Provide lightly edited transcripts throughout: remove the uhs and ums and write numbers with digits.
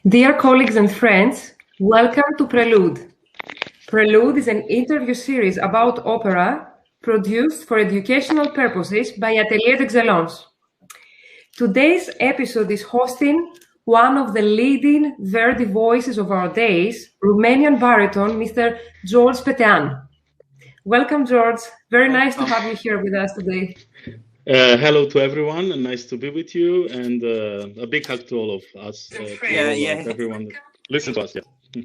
Dear colleagues and friends, welcome to Prelude. Prelude is an interview series about opera produced for educational purposes by Atelier d'Excellence. Today's episode is hosting one of the leading Verdi voices of our days, Romanian baritone, Mr. George Petean. Welcome, George. Very nice to have you here with us today. Hello to everyone, and nice to be with you, and a big hug to all of us, everyone that listens to us. Yeah.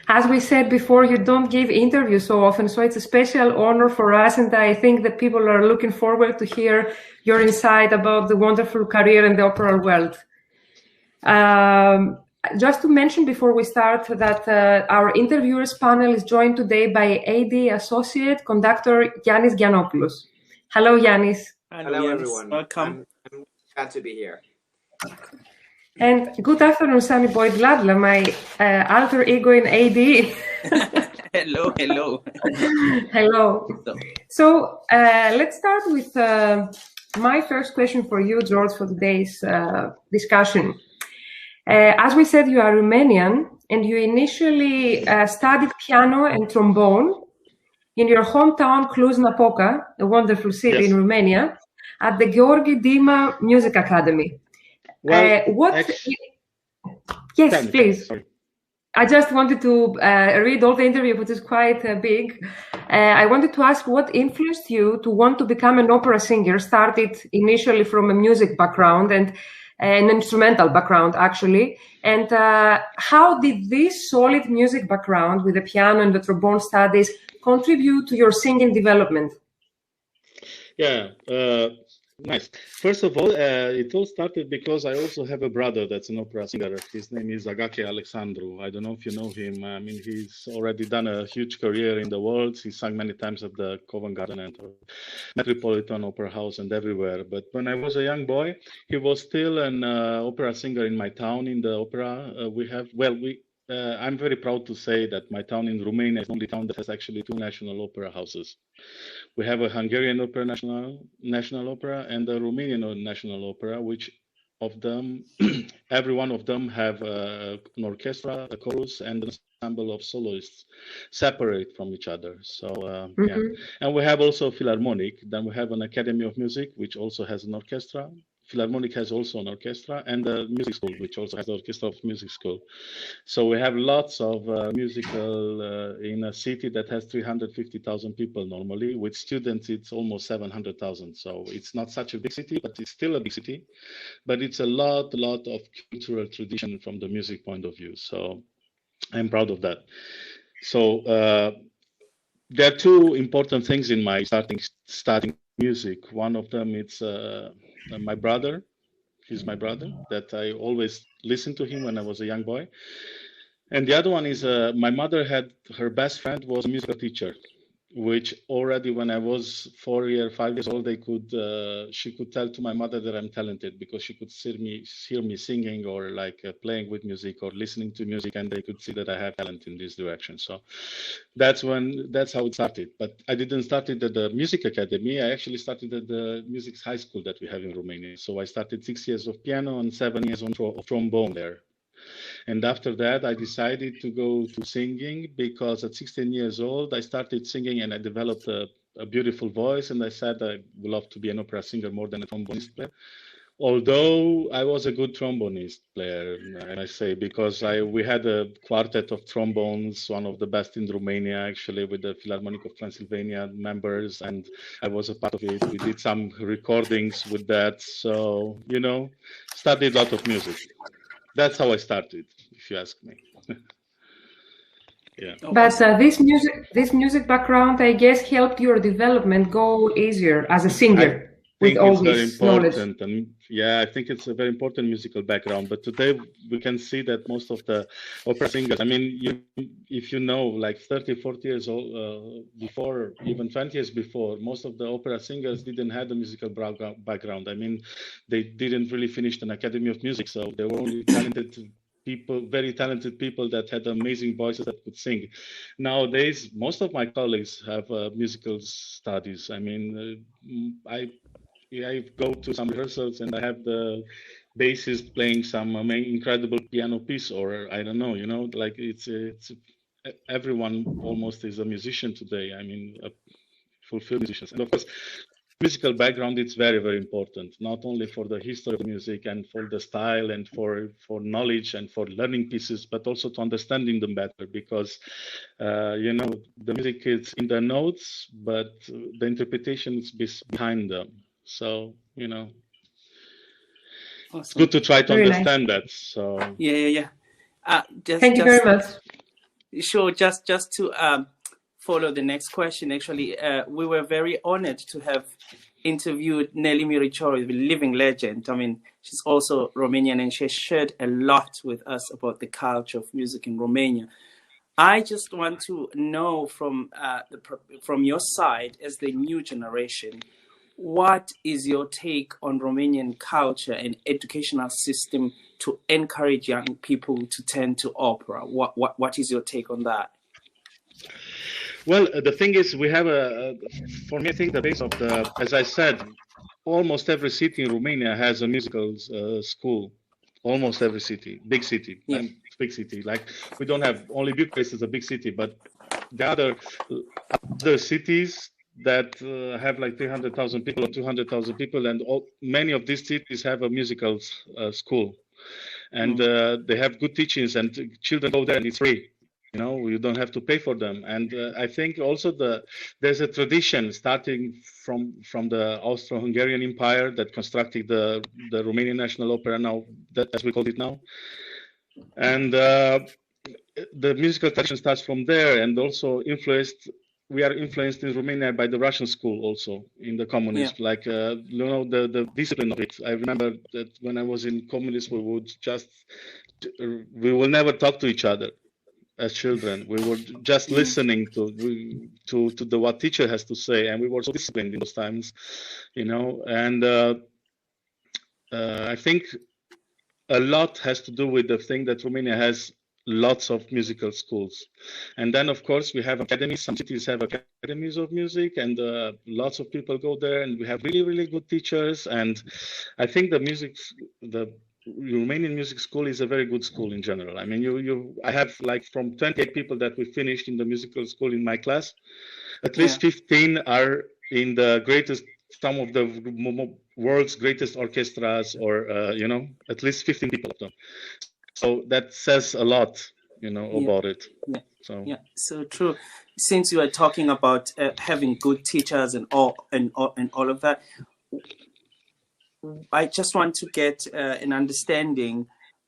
As we said before, you don't give interviews so often, so it's a special honor for us, and I think that people are looking forward to hear your insight about the wonderful career in the opera world. Just to mention before we start that our interviewers panel is joined today by AdE Associate Conductor Yannis Giannopoulos. Hello, Yannis. Hello, everyone. Welcome. I'm glad to be here. And good afternoon, Sammy Boyd Ladla, my alter ego in AdE. Hello. Hello. So let's start with my first question for you, George, for today's discussion. As we said, you are Romanian, and you initially studied piano and trombone in your hometown Cluj-Napoca, a wonderful city in Romania, at the Gheorghe Dima Music Academy. Well, Yes, please. Sorry. I just wanted to read all the interview, which is quite big. I wanted to ask what influenced you to want to become an opera singer, started initially from a music background and an instrumental background, actually. And how did this solid music background with the piano and the trombone studies contribute to your singing development? Yeah, nice. First of all, it all started because I also have a brother that's an opera singer. His name is Agake Alexandru. I don't know if you know him. I mean, he's already done a huge career in the world. He sang many times at the Covent Garden and Metropolitan Opera House and everywhere. But when I was a young boy, he was still an opera singer in my town. In the opera, I'm very proud to say that my town in Romania is the only town that has actually two national opera houses. We have a Hungarian opera national opera and a Romanian national opera, which of them, every one of them have an orchestra, a chorus, and an ensemble of soloists separate from each other. So yeah, and we have also Philharmonic. Then we have an Academy of Music, which also has an orchestra. Philharmonic has also an orchestra, and a music school, which also has the Orchestra of Music School. So we have lots of musical in a city that has 350,000 people normally. With students, it's almost 700,000. So it's not such a big city, but it's still a big city. But it's a lot of cultural tradition from the music point of view. So I'm proud of that. So there are two important things in my starting music. One of them is my brother. He's my brother, that I always listened to him when I was a young boy. And the other one is my mother had her best friend was a musical teacher, which already when I was 5 years old, she could tell to my mother that I'm talented because she could hear me singing or like playing with music or listening to music, and they could see that I have talent in this direction. So that's how it started. But I didn't start it at the music academy. I actually started at the music high school that we have in Romania. So I started 6 years of piano and 7 years of trombone there. And after that, I decided to go to singing because at 16 years old, I started singing and I developed a beautiful voice. And I said I would love to be an opera singer more than a trombonist player. Although I was a good trombonist player, I say, because we had a quartet of trombones, one of the best in Romania, actually, with the Philharmonic of Transylvania members, and I was a part of it. We did some recordings with that. So, studied a lot of music. That's how I started, if you ask me. Yeah. But this music background, I guess, helped your development go easier as a singer. I think it's very important, and yeah, I think it's a very important musical background. But today we can see that most of the opera singers, I mean, if you know, like 30, 40 years old, before, even 20 years before, most of the opera singers didn't have the musical background. I mean, they didn't really finish an Academy of Music, so they were only talented people, very talented people that had amazing voices that could sing. Nowadays, most of my colleagues have musical studies. I mean, I go to some rehearsals and I have the bassist playing some incredible piano piece, or I don't know, like it's everyone almost is a musician today. I mean, fulfilled musicians, and of course, musical background is very, very important, not only for the history of the music and for the style and for knowledge and for learning pieces, but also to understanding them better, because the music is in the notes, but the interpretation is behind them. So Awesome. It's good to try to Very understand nice. that. So Yeah. Thank you very much. Sure. Just to follow the next question. Actually, we were very honored to have interviewed Nelly Mirichori, the living legend. I mean, she's also Romanian, and she has shared a lot with us about the culture of music in Romania. I just want to know from your side, as the new generation, what is your take on Romanian culture and educational system to encourage young people to turn to opera? What is your take on that? Well, the thing is, we have for me, I think the base of as I said, almost every city in Romania has a musical school. Almost every city, big city, Yeah. big city. Like, we don't have only Bucharest is a big city, but the other cities that have like 300,000 people or 200,000 people, and many of these cities have a musical school, and they have good teachings, and children go there, and it's free. You don't have to pay for them. And I think also there's a tradition starting from the Austro-Hungarian Empire that constructed the Romanian National Opera now, as we call it now. And the musical tradition starts from there, and also we are influenced in Romania by the Russian school also in the communism. Yeah. Like, the discipline of it. I remember that when I was in communism, we will never talk to each other as children. We were just listening to what teacher has to say, and we were so disciplined in those times, and I think a lot has to do with the thing that Romania has lots of musical schools. And then, of course, we have academies. Some cities have academies of music, and lots of people go there, and we have really, really good teachers. And I think the Romanian music school is a very good school in general. I mean, I have like from 28 people that we finished in the musical school in my class, at least 15 are in some of the world's greatest orchestras, or at least 15 people of them. So that says a lot, about it. So true. Since you are talking about having good teachers and all of that, I just want to get an understanding.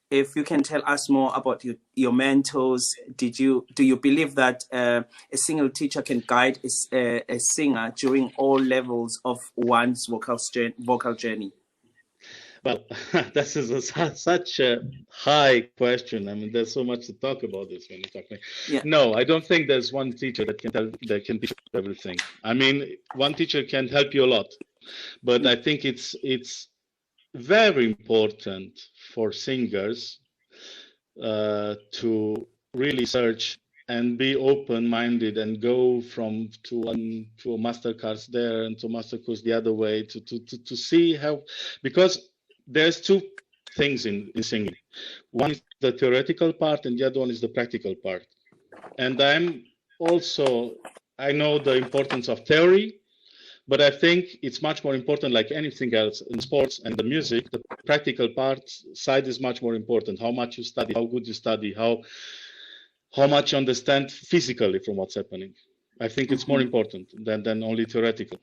If you can tell us more about your mentors, do you believe that a single teacher can guide a singer during all levels of one's vocal journey? Well, this is such a high question. I mean, there's so much to talk about this when you talk. No, I don't think there's one teacher that can teach everything. I mean, one teacher can help you a lot, but I think it's very important for singers to really search and be open-minded and go to a master course there and to master course the other way to see how, because there's two things in singing. One is the theoretical part, and the other one is the practical part. And I know the importance of theory, but I think it's much more important, like anything else in sports and the music, the practical part side is much more important. How much you study, how good you study, how much you understand physically from what's happening. I think it's more important than only theoretical,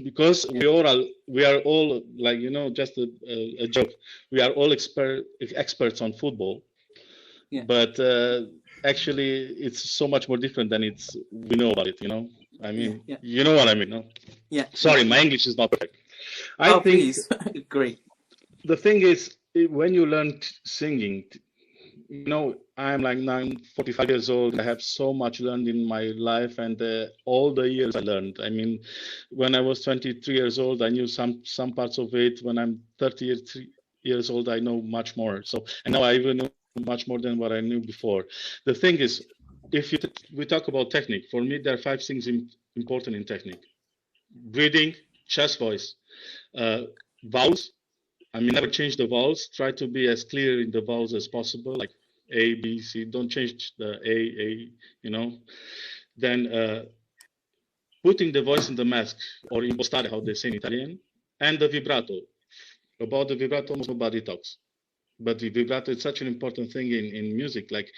because we are all like, just a joke. We are all experts on football, but actually it's so much more different than we know about it. I mean, you know what I mean, no? Yeah. Sorry, my English is not perfect. Please. Great. The thing is, when you learn singing, I'm like 45 years old. I have so much learned in my life, and all the years I learned. I mean, when I was 23 years old, I knew some parts of it. When I'm 30 years old, I know much more. So, and now I even know much more than what I knew before. The thing is, if we talk about technique, for me, there are 5 things important in technique: breathing, chest voice, vowels, I mean, never change the vowels. Try to be as clear in the vowels as possible, like A, B, C. Don't change the A, you know. Then putting the voice in the mask, or impostare, how they say in Italian, and the vibrato. About the vibrato, almost nobody talks. But the vibrato is such an important thing in music. Like,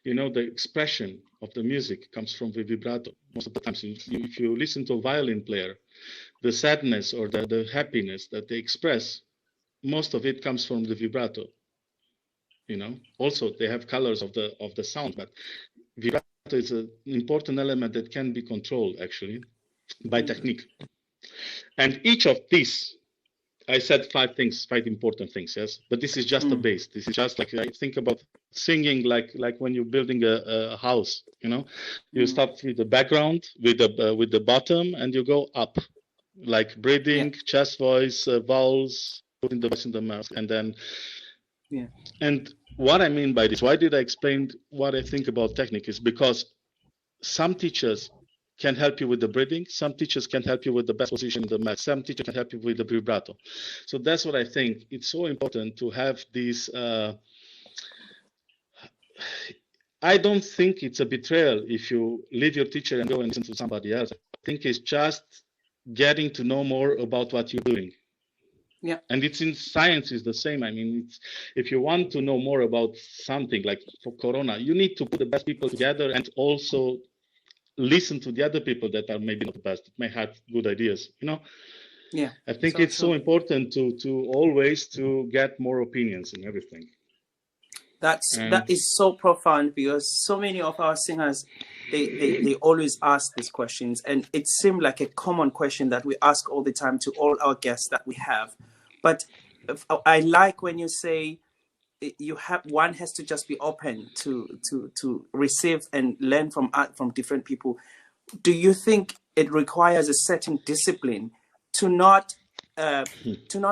you know, the expression of the music comes from the vibrato. Most of the times, if you listen to a violin player, the sadness or the happiness that they express, most of it comes from the vibrato. You know, also they have colors of the sound, but vibrato is an important element that can be controlled actually by technique. And each of these, I said 5 things, 5 important things, yes. But this is just a base. This is just like, I think about singing like when you're building a house. You know, you start with the background, with the bottom, and you go up, like breathing, chest voice, vowels, putting the voice in the mask, and then. Yeah. And what I mean by this, why did I explain what I think about technique, is because some teachers can help you with the breathing. Some teachers can help you with the best position in the mask. Some teachers can help you with the vibrato. So that's what I think. It's so important to have these. I don't think it's a betrayal if you leave your teacher and go and listen to somebody else. I think it's just getting to know more about what you're doing. Yeah. And it's in science is the same. I mean, if you want to know more about something like for Corona, you need to put the best people together and also listen to the other people that are maybe not the best, that may have good ideas, you know. Yeah, I think it's so important to always to get more opinions in everything. That is so profound, because so many of our singers, they always ask these questions, and it seemed like a common question that we ask all the time to all our guests that we have. But I like when you say one has to just be open to receive and learn from different people. Do you think it requires a certain discipline to not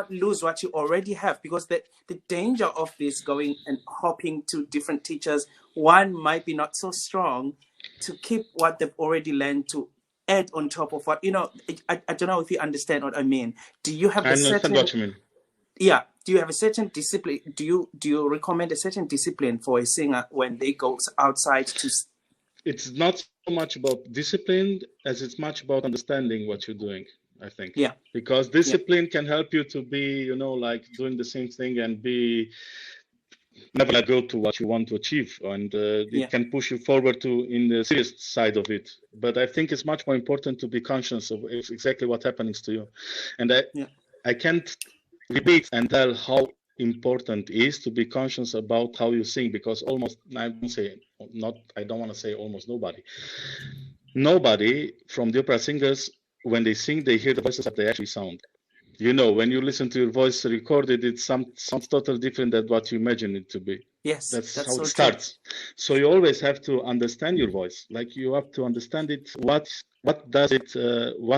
lose what you already have? Because the danger of this going and hopping to different teachers, one might be not so strong to keep what they've already learned to add on top of what, you know. I don't know if you understand what I mean. Do you have I understand what you mean. Yeah. Do you have a certain discipline? Do you recommend a certain discipline for a singer when they go outside to? It's not so much about discipline as it's much about understanding what you're doing, I think. Yeah. Because discipline can help you to be, you know, like doing the same thing and never let go to what you want to achieve. And it can push you forward to in the serious side of it. But I think it's much more important to be conscious of exactly what happens to you. And I can't repeat and tell how important it is to be conscious about how you sing, because almost, I don't want to say almost nobody from the opera singers, when they sing, they hear the voices that they actually sound. You know, when you listen to your voice recorded, it sounds totally different than what you imagine it to be. Yes, that's how so it starts. True. So you always have to understand your voice. Like you have to understand it. What does it?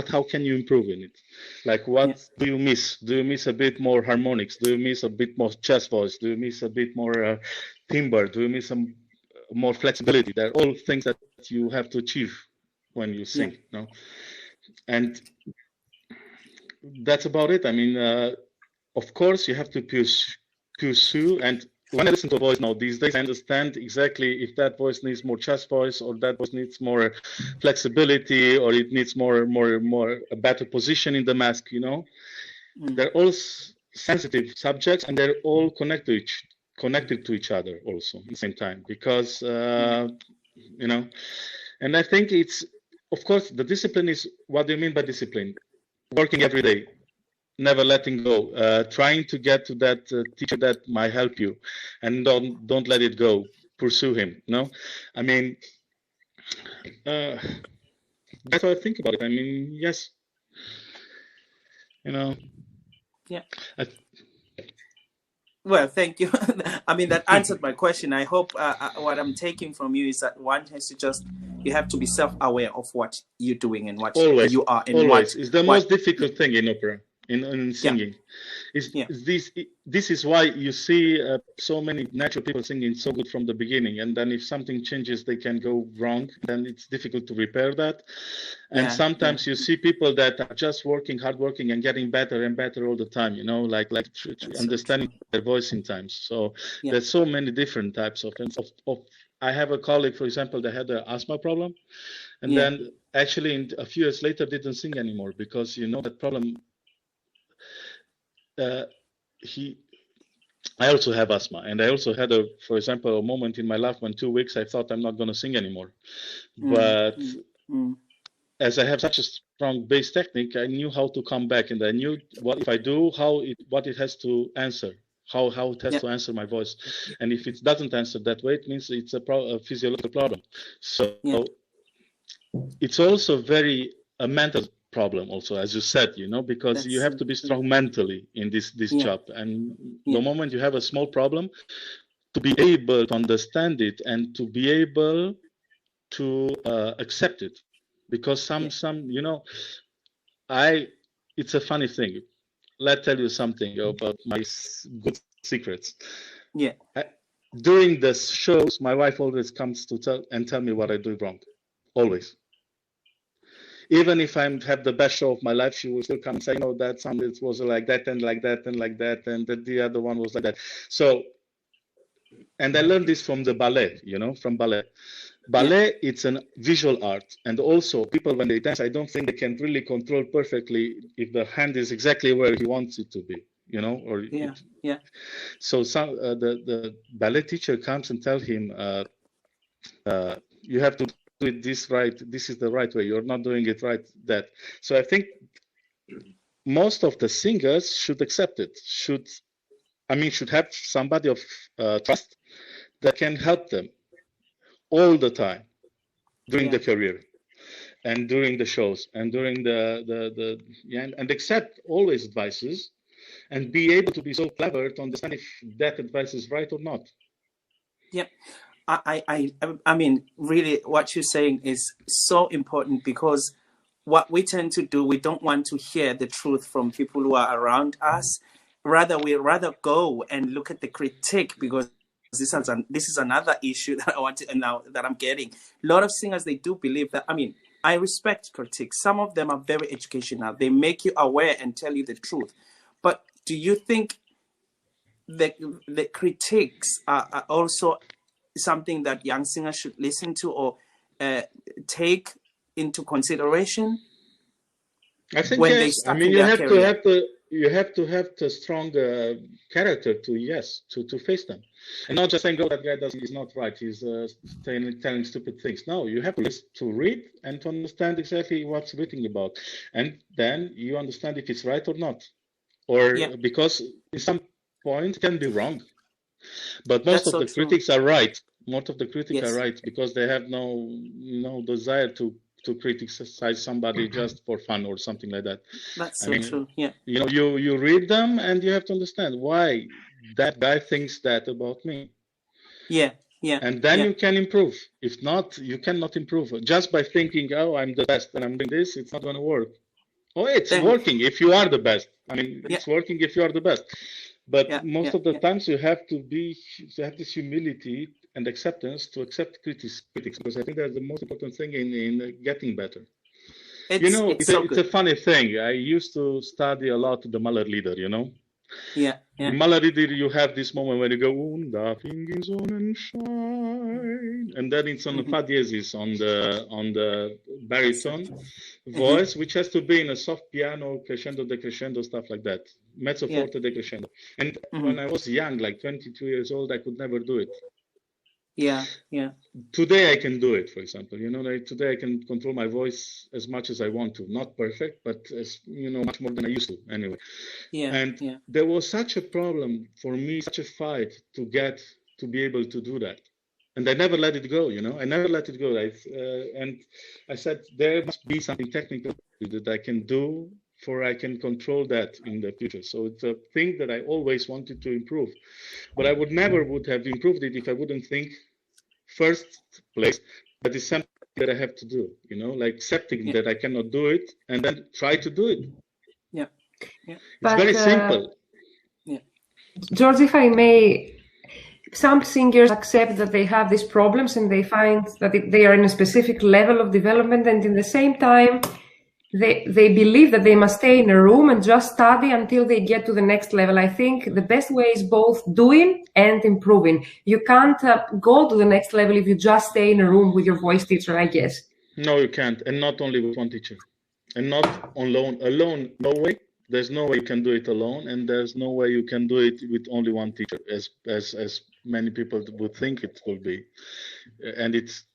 How can you improve in it? Like what do you miss? Do you miss a bit more harmonics? Do you miss a bit more chest voice? Do you miss a bit more timbre? Do you miss some more flexibility? They're all things that you have to achieve when you sing. No, and that's about it. I mean, of course, you have to pursue. And when I listen to a voice now these days, I understand exactly if that voice needs more chest voice, or that voice needs more flexibility, or it needs more a better position in the mask. You know, they're all sensitive subjects, and they're all connected to each other also at the same time, because you know. And I think it's, of course, the discipline is. What do you mean by discipline? Working every day, never letting go, trying to get to that teacher that might help you, and don't let it go. Pursue him. No, I mean, that's what I think about it. I mean, yes, you know. Yeah. Well, thank you. I mean, that answered my question. I hope what I'm taking from you is that one has to you have to be self-aware of what you're doing and what you are. And always. It's the most difficult thing in opera. in singing. Yeah. This is why you see so many natural people singing so good from the beginning, and then if something changes, they can go wrong. Then it's difficult to repair that. And sometimes you see people that are just hardworking, and getting better and better all the time. You know, like understanding their voice in times. So there's so many different types of. I have a colleague, for example, that had an asthma problem, and then actually a few years later didn't sing anymore because that problem. I also have asthma, and I also had for example, a moment in my life when 2 weeks I thought I'm not going to sing anymore. But as I have such a strong bass technique, I knew how to come back, and I knew what if I do, what it has to answer, how it has to answer my voice, and if it doesn't answer that way, it means it's a physiological problem. So it's also a mental problem also, as you said, because you have to be strong mentally in this job. And the moment you have a small problem, to be able to understand it and to be able to accept it, because it's a funny thing. Let's tell you something about my good secrets. During the shows, my wife always comes to tell me what I do wrong, always. Even if I have the best show of my life, she will still come and say, that sound it was like that and like that and like that, and the other one was like that. So, and I learned this from the ballet, from ballet. Ballet, it's a visual art, and also people when they dance, I don't think they can really control perfectly if the hand is exactly where he wants it to be, So the ballet teacher comes and tells him, you have to do it this right. This is the right way. You're not doing it right. So I think most of the singers should accept it. Should have somebody of trust that can help them all the time during the career and during the shows and during and accept always advices and be able to be so clever to understand if that advice is right or not. Yeah. I mean, really, what you're saying is so important, because what we tend to do, we don't want to hear the truth from people who are around us. We rather go and look at the critique, because this is another issue that I want to, and now that I'm getting. A lot of singers, they do believe that. I mean, I respect critiques. Some of them are very educational. They make you aware and tell you the truth. But do you think the critiques are also something that young singers should listen to or take into consideration? I think when yes. I mean, you have to have the strong character to face them, and not just saying, "Oh, that guy is not right. He's telling stupid things." No, you have to read and to understand exactly what's written about, and then you understand if it's right or not, or because at some point it can be wrong. But most of the critics are right. Most of the critics are right because they have no desire to criticize somebody just for fun or something like that. That's true. Yeah. You read them and you have to understand why that guy thinks that about me. Yeah. Yeah. And then you can improve. If not, you cannot improve. Just by thinking, oh, I'm the best and I'm doing this, it's not going to work. Oh, it's working if you are the best. I mean, it's working if you are the best. But most of the times you have to have this humility and acceptance to accept critics, because I think that's the most important thing in getting better. It's a funny thing. I used to study a lot the Mahler-Lieder, Yeah. In Mahler-Lieder, you have this moment when you go, und da fing in Sonnenschein, and then it's on the fa diesis on the baritone voice, which has to be in a soft piano, crescendo, decrescendo, stuff like that, mezzo forte, decrescendo. And when I was young, like 22 years old, I could never do it. Yeah. Today I can do it, for example. Today I can control my voice as much as I want to. Not perfect, but much more than I used to anyway. Yeah. And there was such a problem for me, such a fight to be able to do that. And I never let it go, I never let it go. And I said, there must be something technical that I can do for I can control that in the future. So it's a thing that I always wanted to improve. But I never would have improved it if I wouldn't think first place that is something that I have to do, like accepting that I cannot do it and then try to do it. Yeah. It's very simple. George, if I may, some singers accept that they have these problems and they find that they are in a specific level of development, and in the same time, they believe that they must stay in a room and just study until they get to the next level. I think the best way is both doing and improving. You can't go to the next level if you just stay in a room with your voice teacher, I guess. No, you can't. And not only with one teacher. And not alone. Alone, no way. There's no way you can do it alone. And there's no way you can do it with only one teacher, as many people would think it will be. And it's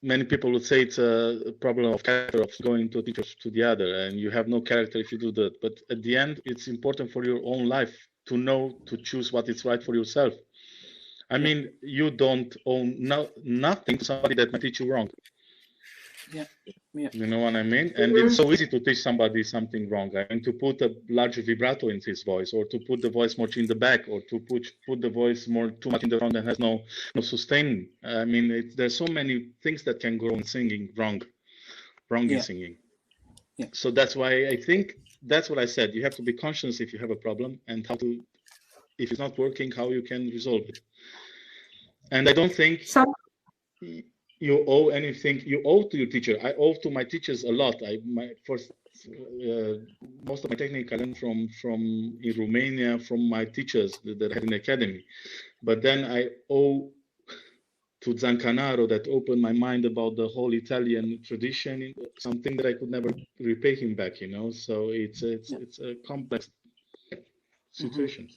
many people would say it's a problem of character, of going to teachers to the other, and you have no character if you do that. But at the end, it's important for your own life to know, to choose what is right for yourself. I mean, you don't own nothing to somebody that might teach you wrong. You know what I mean? And it's so easy to teach somebody something wrong. I mean, to put a larger vibrato in his voice, or to put the voice much in the back, or to put the voice too much in the front and has no sustain. I mean, there's so many things that can go in singing wrong in singing. So that's why I think that's what I said. You have to be conscious if you have a problem, and how to, if it's not working, how you can resolve it. And I don't think you owe anything. You owe to your teacher. I owe to my teachers a lot. Most of my technique I learned from in Romania from my teachers that I had in the academy. But then I owe to Zancanaro that opened my mind about the whole Italian tradition, something that I could never repay him back. You know, so it's a complex situation.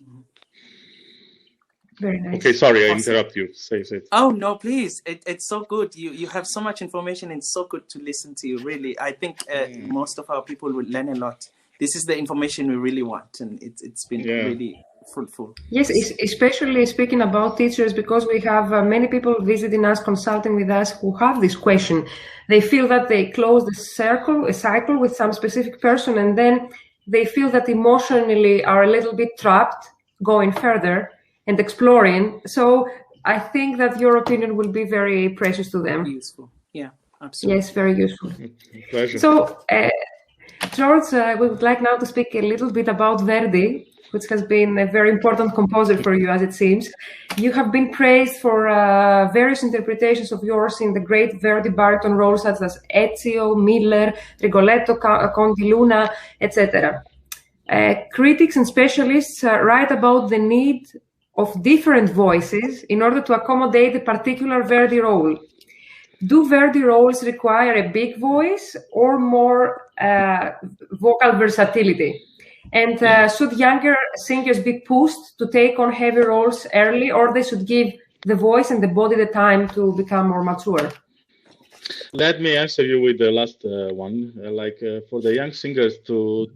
Very nice. Okay, sorry, I interrupt you. Say it. Oh no, please! It's so good. You have so much information, and it's so good to listen to you. Really, I think most of our people will learn a lot. This is the information we really want, and it's been really fruitful. Yes, especially speaking about teachers, because we have many people visiting us, consulting with us, who have this question. They feel that they close a cycle with some specific person, and then they feel that emotionally are a little bit trapped going further and exploring. So I think that your opinion will be very precious to them. Useful. Yeah, absolutely. Yes, very useful. Pleasure. So, George, we would like now to speak a little bit about Verdi, which has been a very important composer for you, as it seems. You have been praised for various interpretations of yours in the great Verdi baritone roles such as Ezio, Miller, Rigoletto, Conti Luna, etc. Critics and specialists write about the need of different voices in order to accommodate a particular Verdi role. Do Verdi roles require a big voice or more vocal versatility? And should younger singers be pushed to take on heavy roles early, or they should give the voice and the body the time to become more mature? Let me answer you with the last one. For the young singers to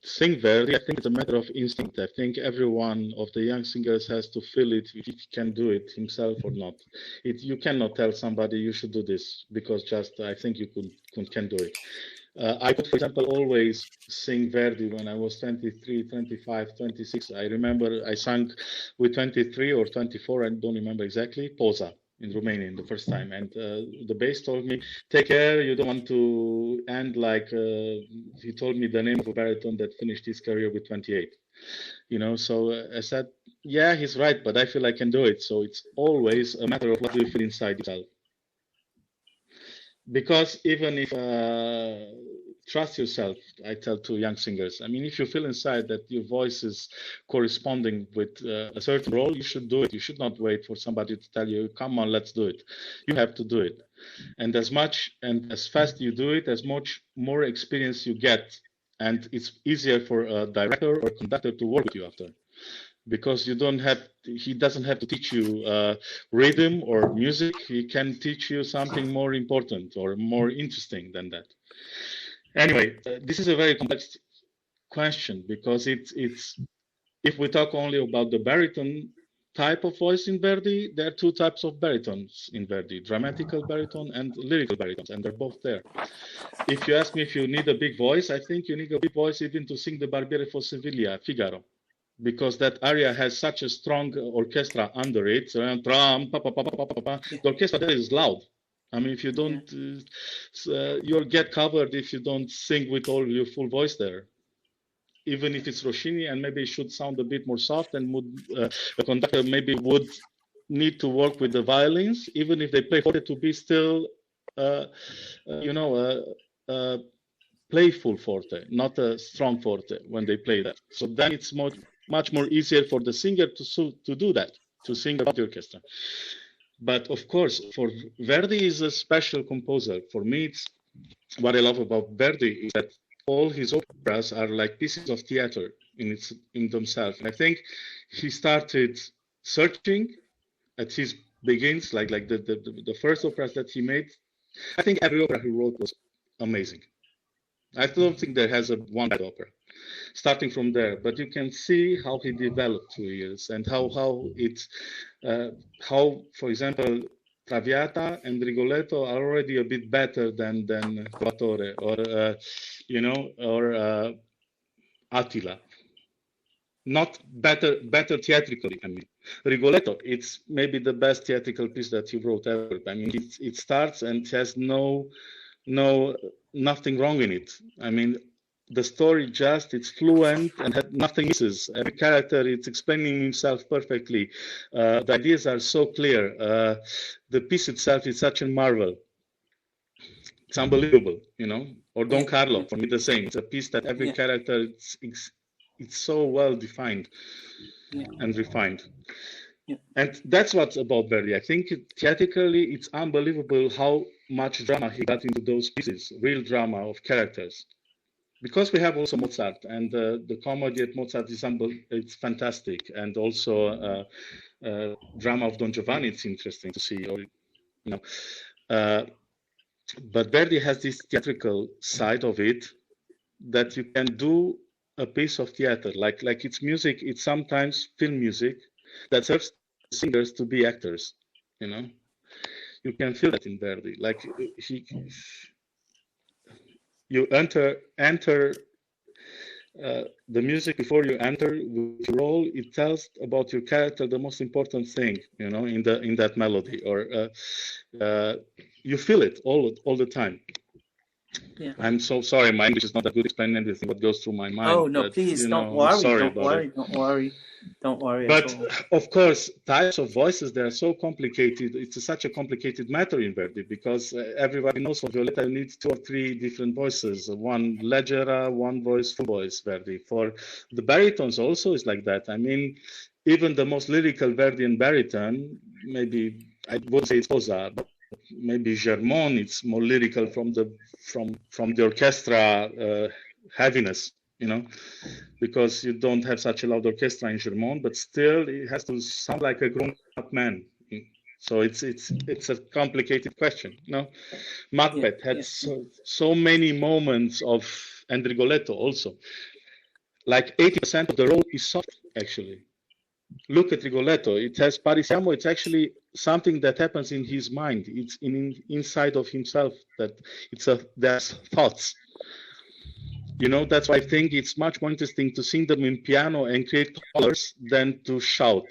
sing Verdi, I think it's a matter of instinct. I think every one of the young singers has to feel it, if he can do it himself or not. You cannot tell somebody you should do this because just I think you can do it. I could, for example, always sing Verdi when I was 23, 25, 26. I remember I sang with 23 or 24, I don't remember exactly, Poza in Romanian the first time, and the bass told me, take care, you don't want to end like he told me the name of a baritone that finished his career with 28, you know. So I said, yeah, he's right, but I feel I can do it. So it's always a matter of what do you feel inside yourself, because even if trust yourself, I tell to young singers, I mean, if you feel inside that your voice is corresponding with a certain role, you should do it. You should not wait for somebody to tell you, come on, let's do it. You have to do it. And as much and as fast you do it, as much more experience you get. And it's easier for a director or conductor to work with you after. Because he doesn't have to teach you rhythm or music. He can teach you something more important or more interesting than that. Anyway, this is a very complex question because it's if we talk only about the baritone type of voice in Verdi, there are two types of baritones in Verdi: dramatical baritone and lyrical baritones, and they're both there. If you ask me if you need a big voice, I think you need a big voice even to sing the Barbiere for Sevilla, Figaro, because that aria has such a strong orchestra under it. The orchestra there is loud. I mean, if you don't, you'll get covered if you don't sing with all your full voice there. Even if it's Rossini, and maybe it should sound a bit more soft, and the conductor maybe would need to work with the violins, even if they play forte, to be still, playful forte, not a strong forte when they play that. So then it's much more easier for the singer to do that, to sing above the orchestra. But of course, for Verdi is a special composer. For me, it's what I love about Verdi is that all his operas are like pieces of theater in themselves. And I think he started searching at his begins, like the first operas that he made. I think every opera he wrote was amazing. I don't think there has one bad opera. Starting from there, but you can see how he developed through years, and how, for example, Traviata and Rigoletto are already a bit better than Trovatore or Attila. Not better theatrically. I mean, Rigoletto, it's maybe the best theatrical piece that he wrote ever. I mean, it starts and has nothing wrong in it. I mean, the story it's fluent and nothing misses. Every character, it's explaining himself perfectly. The ideas are so clear. The piece itself is such a marvel. It's unbelievable, Or Don Carlo, for me, the same. It's a piece that every character, it's so well defined and refined. And that's what's about Verdi. I think theatrically, it's unbelievable how much drama he got into those pieces, real drama of characters. Because we have also Mozart, and the comedy at Mozart it's fantastic, and also drama of Don Giovanni, it's interesting to see. But Verdi has this theatrical side of it that you can do a piece of theater, like it's music. It's sometimes film music that serves singers to be actors. You can feel that in Verdi. Like you enter the music before you enter with your role. It tells about your character the most important thing, in that melody, or you feel it all the time. Yeah. I'm so sorry, my English is not that good explaining everything what goes through my mind. Oh no, but, please don't worry. Don't worry. But of course, types of voices, they are so complicated. It's such a complicated matter in Verdi, because everybody knows for Violetta you need 2 or 3 different voices. One leggera, one voice, full voice Verdi. For the baritones also is like that. I mean, even the most lyrical Verdian baritone, maybe I would say it's Posa, but maybe Germont, it's more lyrical from the orchestra heaviness, because you don't have such a loud orchestra in Germont, but still it has to sound like a grown-up man. So it's a complicated question. Macbeth had so many moments of, and Rigoletto also. Like 80% of the role is soft, actually. Look at Rigoletto. It has Parisiamo. It's actually something that happens in his mind. It's inside of himself. That there's thoughts. That's why I think it's much more interesting to sing them in piano and create colors than to shout,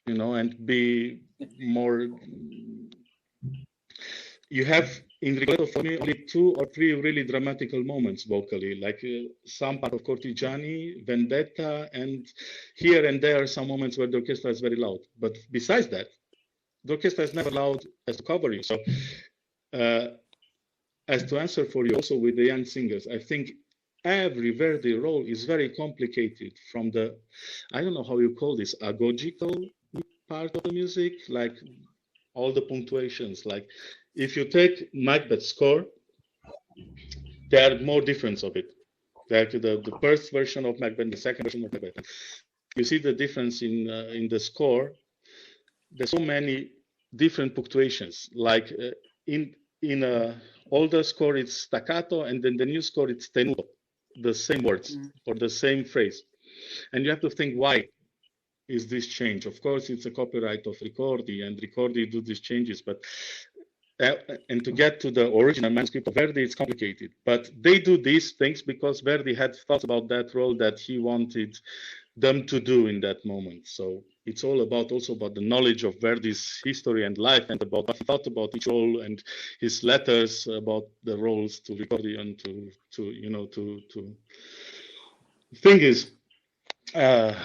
and be more. You have in Rigoletto for me only 2 or 3 really dramatical moments vocally, like some part of Cortigiani, Vendetta, and here and there some moments where the orchestra is very loud. But besides that, the orchestra is never loud as to cover you. So, as to answer for you also with the young singers, I think every Verdi role is very complicated from the, I don't know how you call this, agogical part of the music, like all the punctuations. Like if you take Macbeth's score, there are more difference of it. Like the first version of Macbeth, the second version of Macbeth. You see the difference in the score. There's so many different punctuations. Like in a older score, it's staccato, and then the new score, it's tenuto. The same words or the same phrase, and you have to think, why is this change? Of course, it's a copyright of Ricordi, and Ricordi do these changes, but and to get to the original manuscript of Verdi, it's complicated. But they do these things because Verdi had thoughts about that role that he wanted them to do in that moment. So It's all about also about the knowledge of Verdi's history and life, and about what he thought about each role, and his letters about the roles to Ricordi and to thing is, they're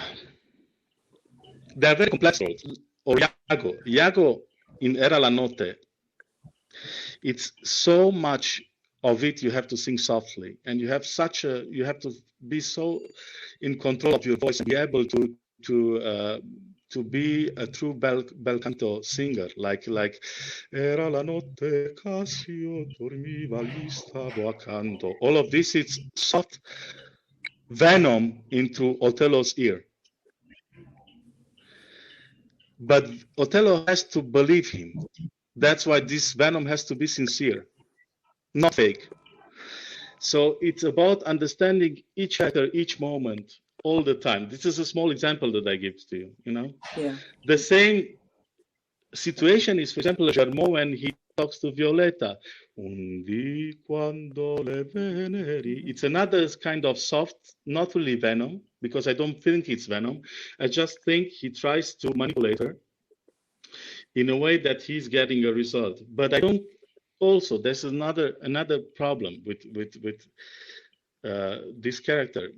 very complex roles. Or Iago in Era la Notte, it's so much of it you have to sing softly, and you have to be so in control of your voice and be able to be a true bel canto singer, like Era la notte Cassio dormiva gli stavo accanto. All of this is soft venom into Othello's ear. But Othello has to believe him. That's why this venom has to be sincere, not fake. So it's about understanding each actor, each moment, all the time. This is a small example that I give to you, you know? Yeah. The same situation is, for example, Germont when he talks to Violetta. Undi quando le veneri. It's another kind of soft, not really venom, because I don't think it's venom. I just think he tries to manipulate her in a way that he's getting a result. But I don't. Also, there's another problem with this character.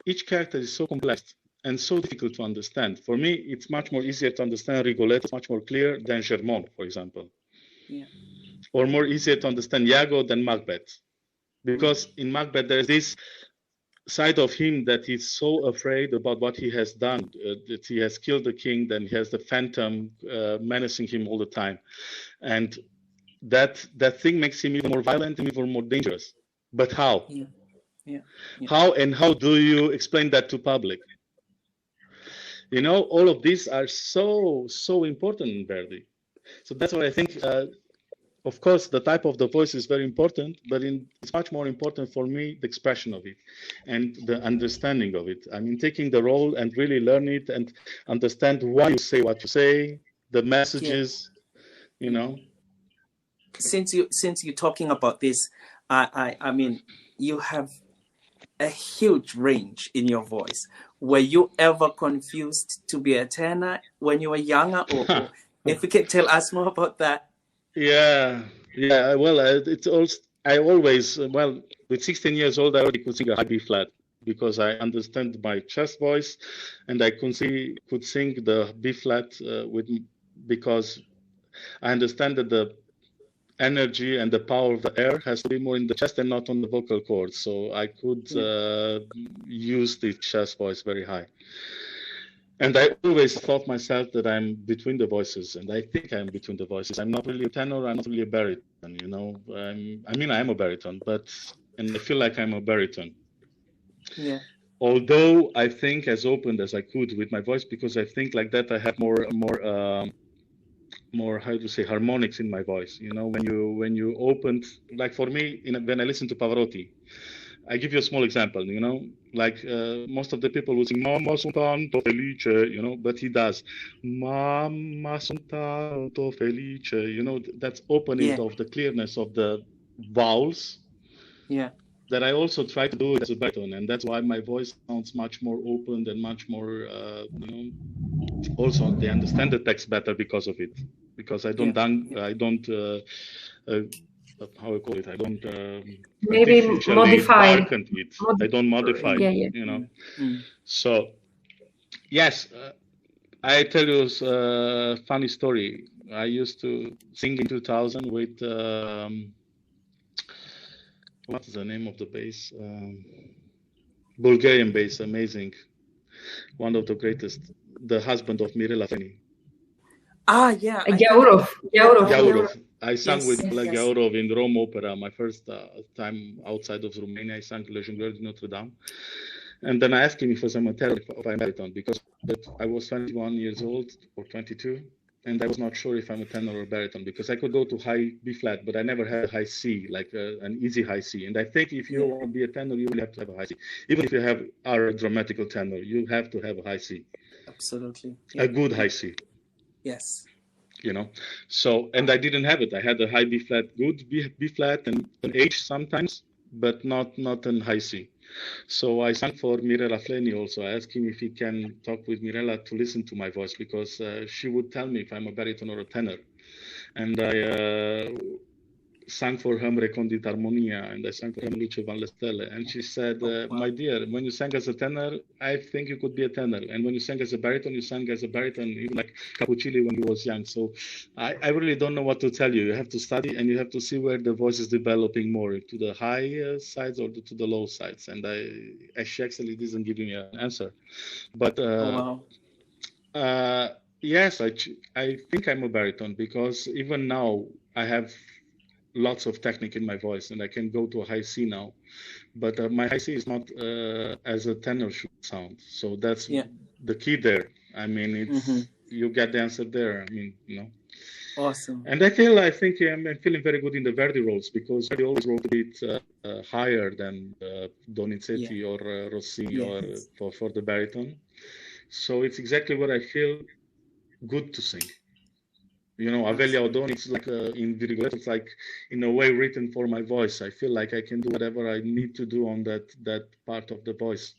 Each character is so complex and so difficult to understand. For me, it's much more easier to understand Rigoletto, it's much more clear than Germont, for example. Yeah. Or more easier to understand Iago than Macbeth. Because in Macbeth, there's this side of him that he's so afraid about what he has done, that he has killed the king, then he has the phantom menacing him all the time. And that thing makes him even more violent and even more dangerous. But how? Yeah. Yeah. Yeah. How do you explain that to public? You know, all of these are so important in Verdi. So that's why I think, of course, the type of the voice is very important, but it's much more important for me the expression of it and the understanding of it. I mean, taking the role and really learn it and understand why you say what you say, the messages, you know. Since you're talking about this, I mean, you have a huge range in your voice. Were you ever confused to be a tenor when you were younger, or if you can tell us more about that? Yeah. Well, it's also I always with 16 years old I already could sing a high B flat because I understand my chest voice, and I could sing the B flat because I understand that the energy and the power of the air has to be more in the chest and not on the vocal cords. So I could use the chest voice very high. And I always thought myself that I'm between the voices, and I think I'm between the voices. I'm not really a tenor, I'm not really a baritone, you know. I mean, I am a baritone, and I feel like I'm a baritone. Yeah. Although I think as open as I could with my voice, because I think like that I have more how to say harmonics in my voice, you know. When you opened, like for me, when I listen to Pavarotti, I give you a small example, you know, like most of the people will sing Mamma son tanto felice, you know, but he does Mamma son tanto felice, you know. That's opening of the clearness of the vowels. Yeah. That I also try to do as a baritone, and that's why my voice sounds much more open and much more, you know. Also, they understand the text better because of it. Because I don't, I don't, how I call it, I don't maybe modify it. I don't modify it, you know. So, yes, I tell you a funny story. I used to sing in 2000 with, what's the name of the bass? Bulgarian bass, amazing. One of the greatest, the husband of Mirela Feni. Yeah. Gyaurov. I sang with Gyaurov in Rome Opera, my first time outside of Romania. I sang Le Jongleur de Notre Dame. And then I asked him if he was a tenor, if I'm a baritone, because I was 21 years old or 22, and I was not sure if I'm a tenor or baritone, because I could go to high B flat, but I never had a high C, like an easy high C. And I think if you want to be a tenor, you really have to have a high C. Even if you are a dramatical tenor, you have to have a high C. Absolutely. A good high C. Yes. You know, so, and I didn't have it. I had a high B flat, good B flat, and an H sometimes, but not in high C. So I sang for Mirella Fleni also. I asked him if he can talk with Mirella to listen to my voice, because she would tell me if I'm a baritone or a tenor. And I sang for him Recondita Armonia, and I sang for him Luce Van le Stelle. And she said, my dear, when you sang as a tenor, I think you could be a tenor. And when you sang as a baritone, you sang as a baritone, even like Capuccilli when he was young. So I really don't know what to tell you. You have to study, and you have to see where the voice is developing more, to the high sides or to the low sides. And she actually didn't give me an answer. But yes, I think I'm a baritone, because even now I have lots of technique in my voice, and I can go to a high C now, but my high C is not as a tenor should sound. So that's the key there. I mean, it's you get the answer there. I mean, you know. Awesome. And I think I'm feeling very good in the Verdi roles, because Verdi always wrote a bit higher than Donizetti or Rossini or for the baritone. So it's exactly what I feel good to sing. You know, Avelia Odoni, it's like in Virigoletto, it's like in a way written for my voice. I feel like I can do whatever I need to do on that part of the voice.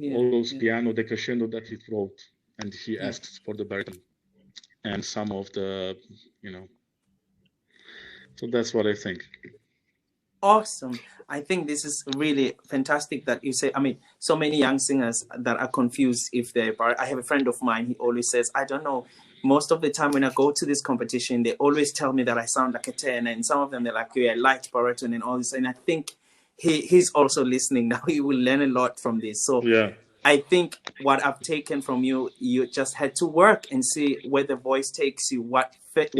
All those piano decrescendo that he wrote, and he asks for the baritone, and some of the, you know. So that's what I think. Awesome. I think this is really fantastic that you say. I mean, so many young singers that are confused if they're. I have a friend of mine. He always says, "I don't know." Most of the time when I go to this competition, they always tell me that I sound like a tenor, and some of them they're like, "Yeah, light baritone and all this." And I think he's also listening now. He will learn a lot from this. So I think what I've taken from you, you just had to work and see where the voice takes you. What fit,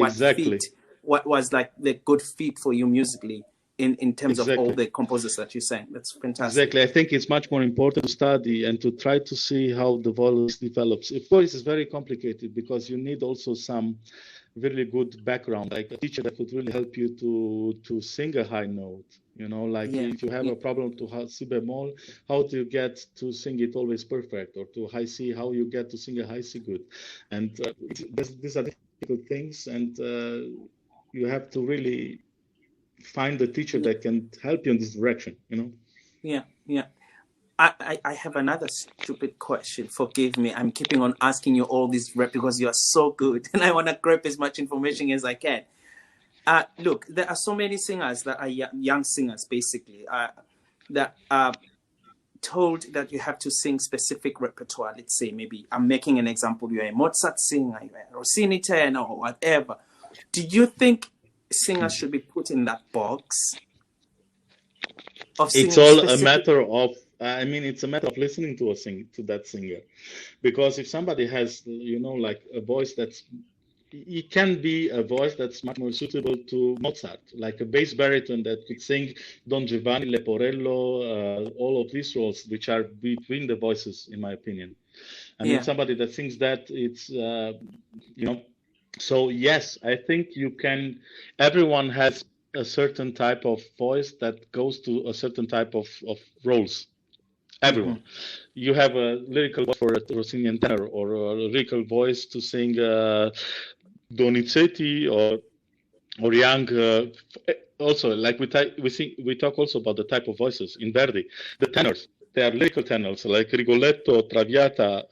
what was like the good fit for you musically. In terms of all the composers that you sang. That's fantastic. Exactly. I think it's much more important to study and to try to see how the voice develops. Of course, it's very complicated, because you need also some really good background, like a teacher that could really help you to sing a high note. You know, like if you have a problem to C bemol, how do you get to sing it always perfect? Or to high C, how you get to sing a high C good? And these are difficult things, and you have to really find the teacher that can help you in this direction, you know? Yeah. I have another stupid question. Forgive me. I'm keeping on asking you all this because you are so good, and I want to grab as much information as I can. Look, there are so many singers that are young singers, basically, that are told that you have to sing specific repertoire. Let's say, maybe I'm making an example. You're a Mozart singer, you're a Rossini tenor, or whatever. Do you think singers should be put in that box? It's all a matter of, I mean, it's a matter of listening to that singer, because if somebody has, you know, like a voice it can be a voice that's much more suitable to Mozart, like a bass baritone that could sing Don Giovanni, Leporello, all of these roles, which are between the voices, in my opinion. I mean, somebody that sings that, it's, you know. So yes, I think everyone has a certain type of voice that goes to a certain type of roles. Everyone. You have a lyrical voice for a Rossinian tenor, or a lyrical voice to sing Donizetti or young. Also, like we talk also about the type of voices in Verdi. The tenors, they are lyrical tenors, like Rigoletto, Traviata.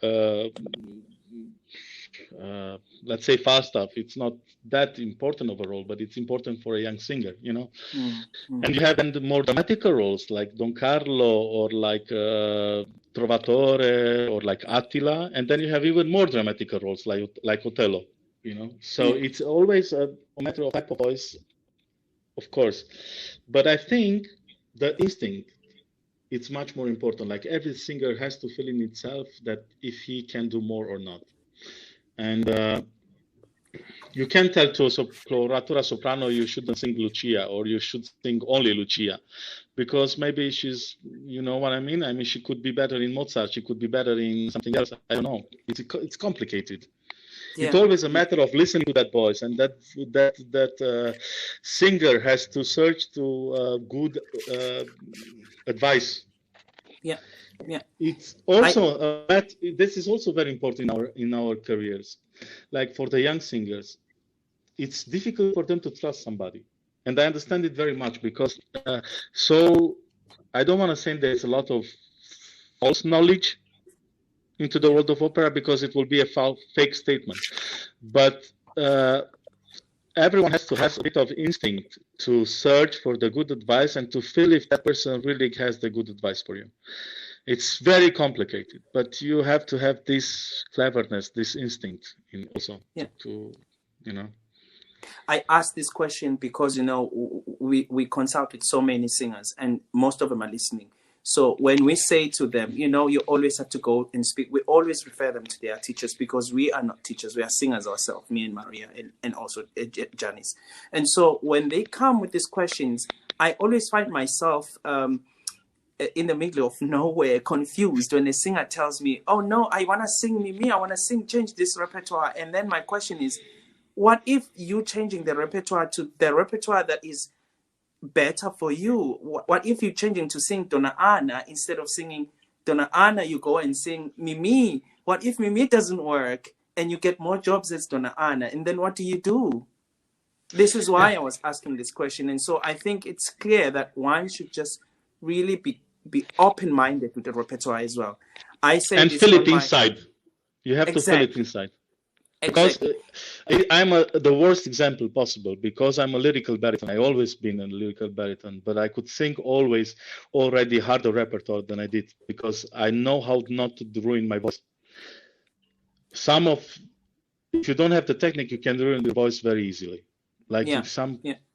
Let's say Falstaff, it's not that important of a role, but it's important for a young singer, you know. And you have then the more dramatical roles like Don Carlo, or like Trovatore, or like Attila, and then you have even more dramatical roles like Otello, you know. So it's always a matter of type of voice, of course, but I think the instinct, it's much more important. Like every singer has to feel in itself that if he can do more or not. And you can't tell to a coloratura soprano you shouldn't sing Lucia, or you should sing only Lucia, because maybe she's, you know what I mean? I mean, she could be better in Mozart, she could be better in something else. I don't know. It's complicated. It's always a matter of listening to that voice, and that singer has to search to good advice. It's also this is also very important in our careers. Like for the young singers, it's difficult for them to trust somebody. and I understand it very much because so I don't want to say there's a lot of false knowledge into the world of opera because it will be a fake statement, but everyone has to have a bit of instinct to search for the good advice and to feel if that person really has the good advice for you. It's very complicated, but you have to have this cleverness, this instinct in also to I asked this question because, we consult with so many singers and most of them are listening. So when we say to them, you always have to go and speak, we always refer them to their teachers because we are not teachers. We are singers ourselves, me and Maria and also Janice. And so when they come with these questions, I always find myself in the middle of nowhere, confused when a singer tells me, oh no, I want to sing Mimi, I want to change this repertoire. And then my question is, what if you changing the repertoire to the repertoire that is better for you? What if you're changing to sing Donna Anna instead of singing Donna Anna, you go and sing Mimi? What if Mimi doesn't work and you get more jobs as Donna Anna? And then what do you do? This is why I was asking this question. And so I think it's clear that one should just really be open-minded with the repertoire as well. I say and this feel it inside. You have to feel it inside. Because I'm the worst example possible because I'm a lyrical baritone. I always been a lyrical baritone, but I could sing always already harder repertoire than I did because I know how not to ruin my voice. If you don't have the technique, you can ruin your voice very easily. Like if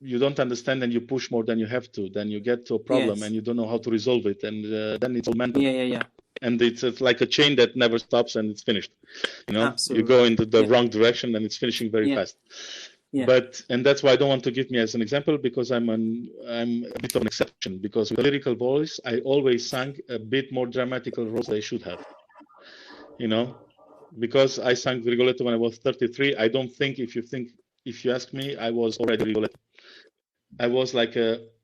you don't understand and you push more than you have to, then you get to a problem and you don't know how to resolve it, and then it's all mental. And it's like a chain that never stops and it's finished. Absolutely. You go into the wrong direction and it's finishing very fast. And that's why I don't want to give me as an example because I'm a bit of an exception because with a lyrical voice I always sang a bit more dramatical roles than I should have. Because I sang Rigoletto when I was 33. I don't think if you ask me, I was already Rigoletto. I was like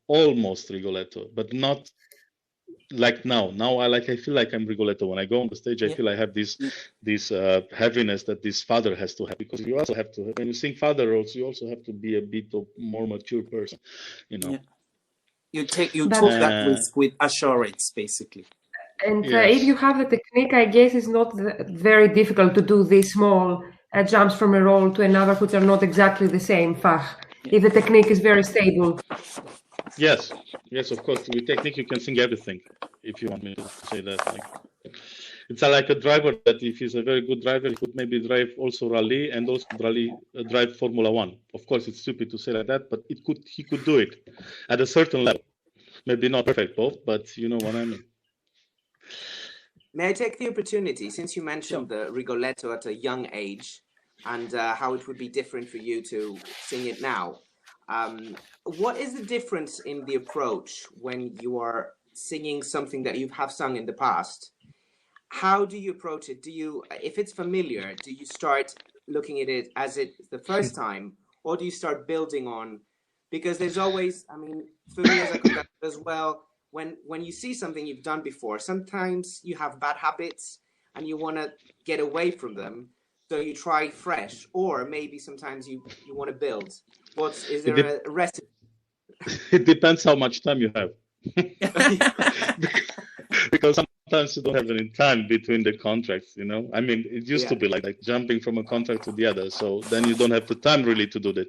almost Rigoletto, but not like now. Now I feel like I'm Rigoletto. When I go on the stage, I feel I have this heaviness that this father has to have because you also have to. When you sing father roles, you also have to be a bit of more mature person. You took that risk with assurance, basically. And if you have the technique, I guess it's not very difficult to do these small jumps from a role to another, which are not exactly the same fach. If the technique is very stable. Yes, of course. With technique, you can sing everything. If you want me to say that, it's like a driver that if he's a very good driver, he could maybe drive also rally and also drive Formula One. Of course, it's stupid to say like that, but he could do it at a certain level. Maybe not perfect both, but you know what I mean. May I take the opportunity, since you mentioned the Rigoletto at a young age and how it would be different for you to sing it now? What is the difference in the approach when you are singing something that you have sung in the past? How do you approach it? If it's familiar, do you start looking at it as it's the first time, or do you start building on? Because there's always, for me as a conductor as well, when you see something you've done before, sometimes you have bad habits and you want to get away from them. So you try fresh, or maybe sometimes you want to build. Is there a recipe? It depends how much time you have. Because sometimes you don't have any time between the contracts, it used to be like jumping from a contract to the other. So then you don't have the time really to do that.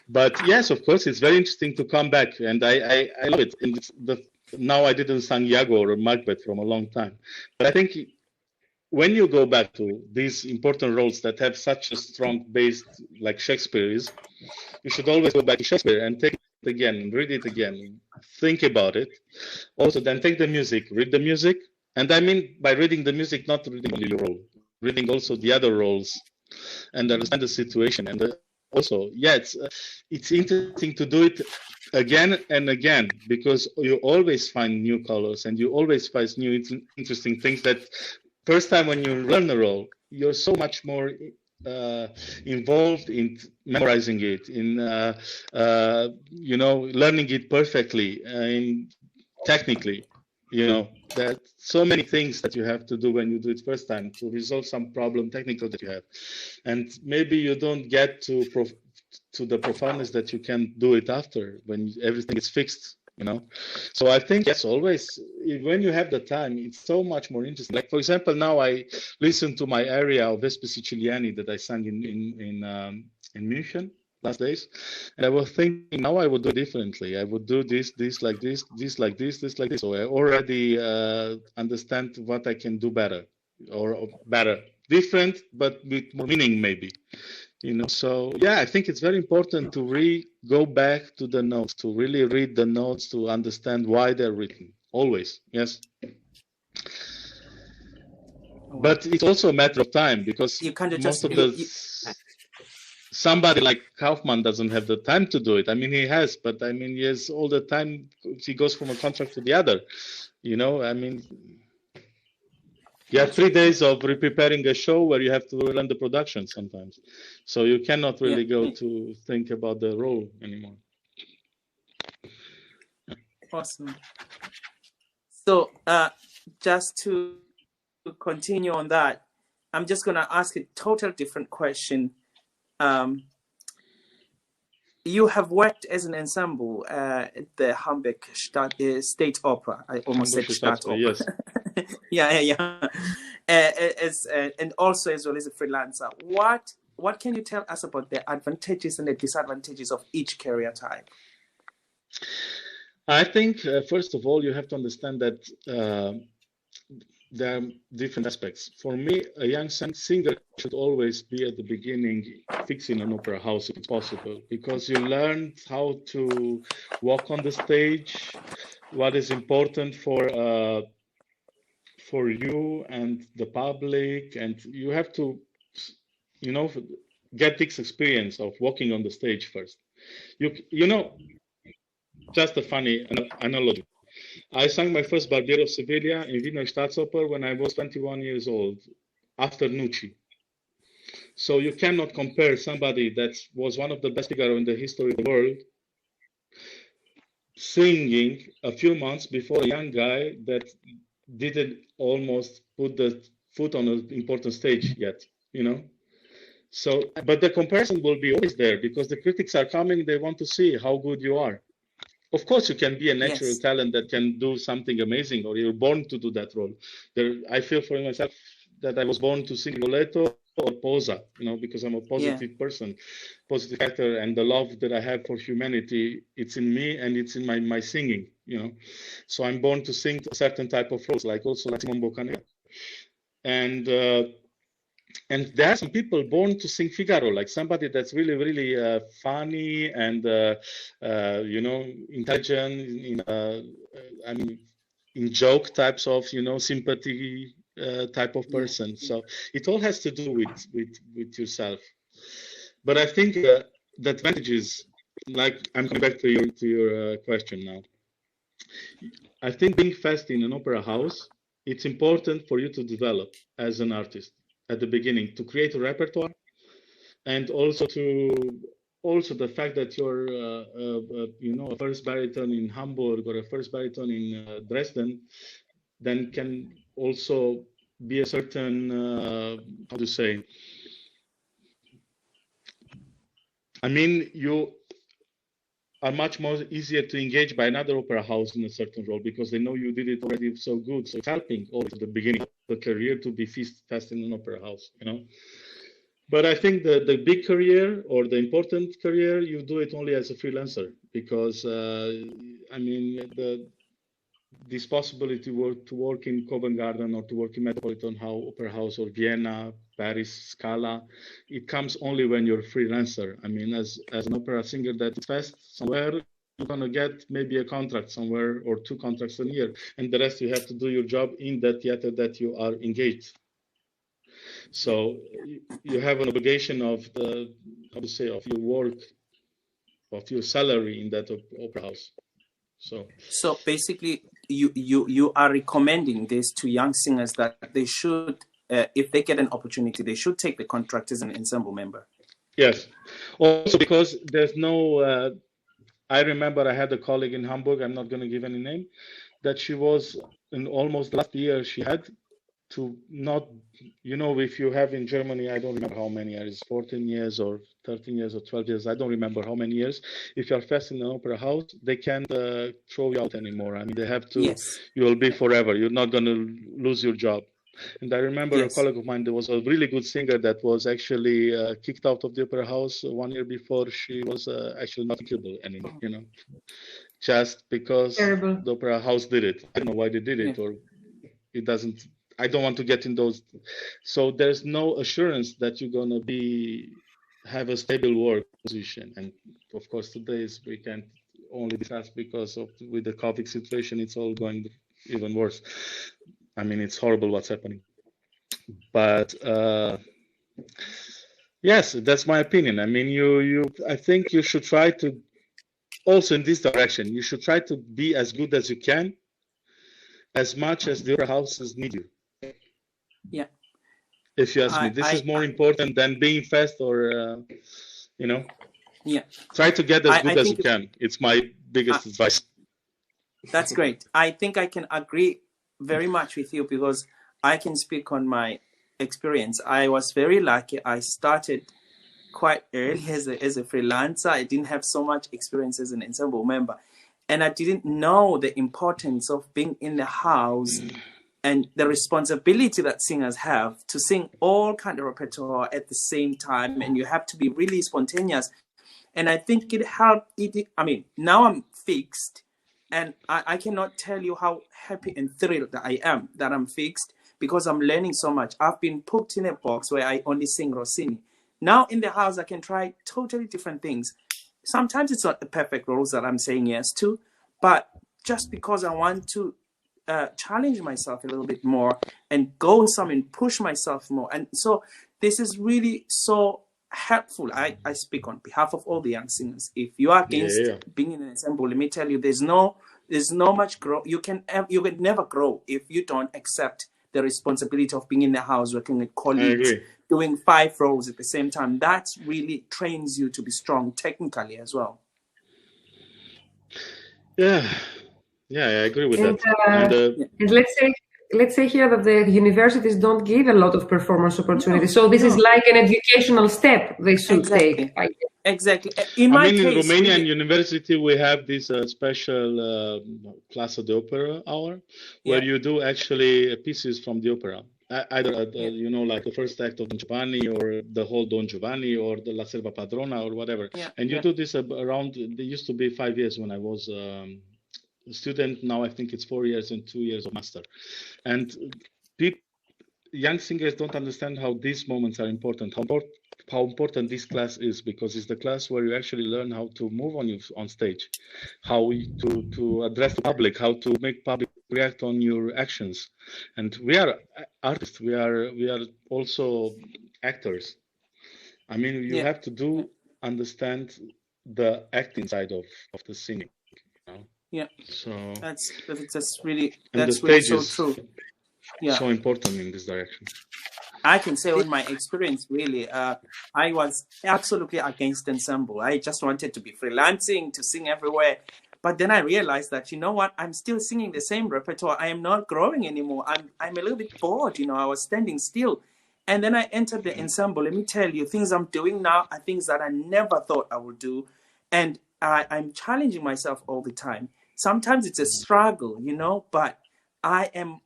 But yes, of course, it's very interesting to come back. And I love it. Now I didn't sing Iago or Macbeth from a long time. But I think when you go back to these important roles that have such a strong base like Shakespeare is, you should always go back to Shakespeare and take it again, read it again, think about it. Also, then take the music, read the music. And I mean by reading the music, not reading only your role, reading also the other roles and understand the situation. And also, it's interesting to do it again and again because you always find new colors and you always find new interesting things that first time when you learn a role, you're so much more involved in memorizing it, in learning it perfectly, and technically. There are so many things that you have to do when you do it first time to resolve some problem technical that you have, and maybe you don't get to to the profoundness that you can do it after when everything is fixed, you know. So I think, yes, always when you have the time, it's so much more interesting. Like, for example, now I listen to my aria of Vespe Siciliani that I sang in München last days, and I was thinking now I would do differently. I would do this like this, this like this, this like this. So I already understand what I can do better, or better, different, but with more meaning maybe. You know, so yeah, I think it's very important to go back to the notes, to really read the notes, to understand why they're written. Always, yes. But it's also a matter of time, because You kind of most just of the somebody like Kaufman doesn't have the time to do it. I mean, he has, but I mean, he has all the time. He goes from a contract to the other. You know, I mean, you have 3 days of preparing a show where you have to run the production sometimes. So you cannot really go to think about the role anymore. Awesome. So just to continue on that, I'm just going to ask a total different question. You have worked as an ensemble at the Hamburg State Opera. I almost said Staatsopera. Yes. yeah. And also as well as a freelancer. What can you tell us about the advantages and the disadvantages of each career type? I think, first of all, you have to understand that there are different aspects. For me, a young singer should always be at the beginning fixing an opera house if it's possible, because you learn how to walk on the stage, what is important for you and the public, and you have to, you know, get this experience of walking on the stage first. You know, just a funny analogy. I sang my first Barbiere of Sevilla in Wiener Staatsoper when I was 21 years old, after Nucci. So you cannot compare somebody that was one of the best Figaro in the history of the world singing a few months before a young guy that didn't almost put the foot on an important stage yet, you know. So, but the comparison will be always there, because the critics are coming, they want to see how good you are. Of course, you can be a natural talent that can do something amazing, or you're born to do that role. I feel for myself that I was born to sing Rigoletto or Posa, you know, because I'm a positive person, positive actor, and the love that I have for humanity, it's in me and it's in my singing, you know. So I'm born to sing a certain type of roles, like also like Simon Boccanegra. And there are some people born to sing Figaro, like somebody that's really, really funny and, you know, intelligent, I mean, in joke types of, you know, sympathy type of person. So it all has to do with yourself. But I think the advantages, like I'm coming back to your question now. I think being fast in an opera house, it's important for you to develop as an artist at the beginning, to create a repertoire, and also the fact that you're you know, a first baritone in Hamburg or a first baritone in Dresden, then can also be a certain how to say, I mean, you are much more easier to engage by another opera house in a certain role, because they know you did it already so good. So it's helping always at the beginning of the career to be fast in an opera house, you know. But I think the big career, or the important career, you do it only as a freelancer, because I mean, this possibility to work in Covent Garden or to work in Metropolitan Opera House or Vienna, Paris, Scala, it comes only when you're a freelancer. I mean, as an opera singer that is fast somewhere, you're going to get maybe a contract somewhere or 2 contracts a year, and the rest you have to do your job in that theater that you are engaged. So you have an obligation of the, how to say, of your work, of your salary in that opera house. So basically, you are recommending this to young singers that they should, if they get an opportunity, they should take the contract as an ensemble member. Yes. Also because there's no, I remember I had a colleague in Hamburg, I'm not going to give any name, that she was in almost last year she had, to not, if you have in Germany, I don't remember how many years, 14 years or 13 years or 12 years, I don't remember how many years. If you're fast in an opera house, they can't throw you out anymore. I mean, they have to, Yes. you will be forever. You're not going to lose your job. And I remember a colleague of mine, there was a really good singer that was actually kicked out of the opera house 1 year before she was actually not capable anymore, just because Terrible. the opera house did it. I don't know why they did it, or it doesn't. I don't want to get in those. So there's no assurance that you're going to have a stable work position. And of course, today we can't only discuss because with the COVID situation, it's all going even worse. I mean, it's horrible what's happening. But yes, that's my opinion. I mean, I think you should try to also in this direction. You should try to be as good as you can, as much as the opera houses need you. Yeah. If you ask me, this is more important than being fast or, Yeah. Try to get as good as you can. It's my biggest advice. That's great. I think I can agree very much with you because I can speak on my experience. I was very lucky. I started quite early as a freelancer. I didn't have so much experience as an ensemble member. And I didn't know the importance of being in the house and the responsibility that singers have to sing all kind of repertoire at the same time. And you have to be really spontaneous. And I think it helped. I mean, now I'm fixed. And I cannot tell you how happy and thrilled that I am that I'm fixed because I'm learning so much. I've been put in a box where I only sing Rossini. Now in the house, I can try totally different things. Sometimes it's not the perfect roles that I'm saying yes to, but just because I want to challenge myself a little bit more and go some and push myself more. And so this is really so helpful. I speak on behalf of all the young singers. If you are against being in an ensemble, let me tell you, there's no much growth. You can never grow if you don't accept the responsibility of being in the house, working with colleagues, doing 5 roles at the same time. That really trains you to be strong technically as well. Yeah, I agree with that. And let's say here that the universities don't give a lot of performance opportunities. So this is like an educational step they should take. Exactly. In Romanian university, we have this special Class of the Opera hour where you do actually pieces from the opera. Either, like the first act of Don Giovanni or the whole Don Giovanni or the La Selva Padrona or whatever. And you do this around, it used to be 5 years when I was a student. Now I think it's 4 years and 2 years of master. And young singers don't understand how these moments are important, how important this class is, because it's the class where you actually learn how to move on stage, how to address the public, how to make public react on your actions. And we are artists, we are also actors. I mean, you have to understand the acting side of the singing. So that's really so true. So important in this direction. I can say on my experience, really, I was absolutely against ensemble. I just wanted to be freelancing, to sing everywhere. But then I realized that, you know what, I'm still singing the same repertoire. I am not growing anymore. I'm a little bit bored, I was standing still. And then I entered the ensemble. Let me tell you, things I'm doing now are things that I never thought I would do. And I'm challenging myself all the time. Sometimes it's a struggle, but I am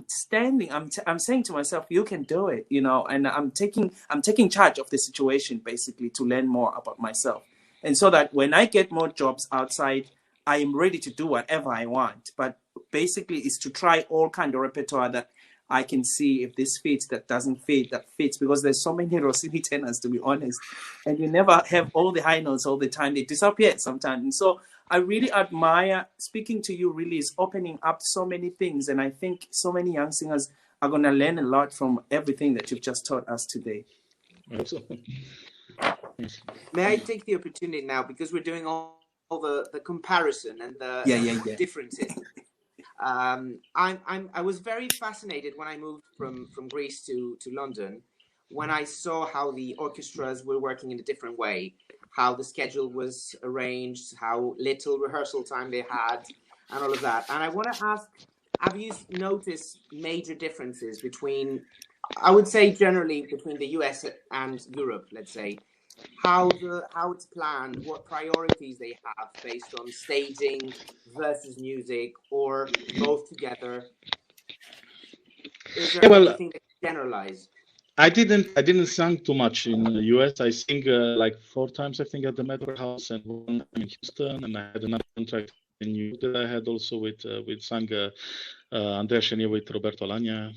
standing. I'm saying to myself, you can do it, and I'm taking charge of the situation basically to learn more about myself. And so that when I get more jobs outside, I am ready to do whatever I want. But basically it's to try all kind of repertoire that I can see if this fits, that doesn't fit, that fits, because there's so many Rossini tenors, to be honest. And you never have all the high notes all the time. They disappear sometimes. And so I really admire, speaking to you really is opening up so many things. And I think so many young singers are going to learn a lot from everything that you've just taught us today. May I take the opportunity now, because we're doing all the comparison and the differences. I was very fascinated when I moved from Greece to London, when I saw how the orchestras were working in a different way, how the schedule was arranged, how little rehearsal time they had, and all of that. And I want to ask have you noticed major differences between, I would say generally between the US and Europe, let's say, how it's planned, what priorities they have based on staging versus music, or both together? Is there anything that you generalize? I didn't sing too much in the US. I sing like 4 times, I think, at the Met Opera House and 1 time in Houston, and I had another contract in New York that I had also with sang Andrea Chenier with Roberto Alagna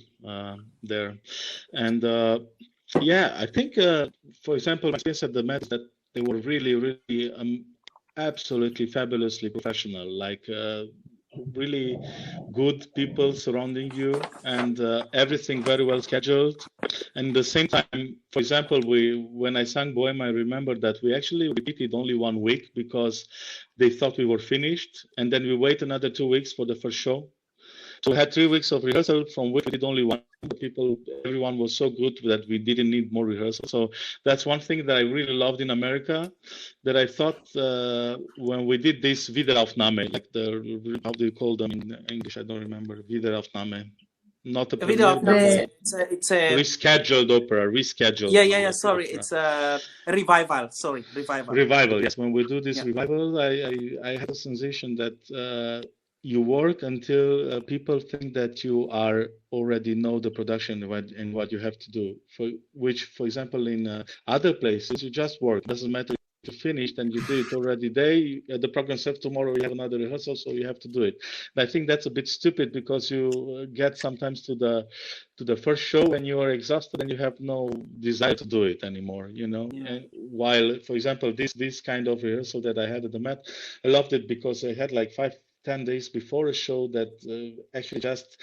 there, and yeah, I think for example, my experience at the Met is that they were really absolutely fabulously professional, like really good people surrounding you, and everything very well scheduled. And at the same time, for example, when I sang Bohème, I remember that we actually repeated only 1 week because they thought we were finished, and then we wait another 2 weeks for the first show. So we had 3 weeks of rehearsal, from which we did only 1. Everyone was so good that we didn't need more rehearsal. So that's one thing that I really loved in America, that I thought when we did this Wiederaufnahme, like how do you call them in English? I don't remember. Wiederaufnahme. Not a premiere. It's a rescheduled opera. Rescheduled. Yeah. Sorry, opera. It's a revival. Sorry, revival. Revival. Yes, when we do this revival, I had a sensation that you work until people think that you already know the production and what you have to do. For example, in other places, you just work. It doesn't matter if you finished and you did it already. The program says tomorrow you have another rehearsal, so you have to do it. And I think that's a bit stupid, because you get sometimes to the first show and you are exhausted and you have no desire to do it anymore, you know. And while, for example, this kind of rehearsal that I had at the Met, I loved it because I had like 5-10 days before a show that actually just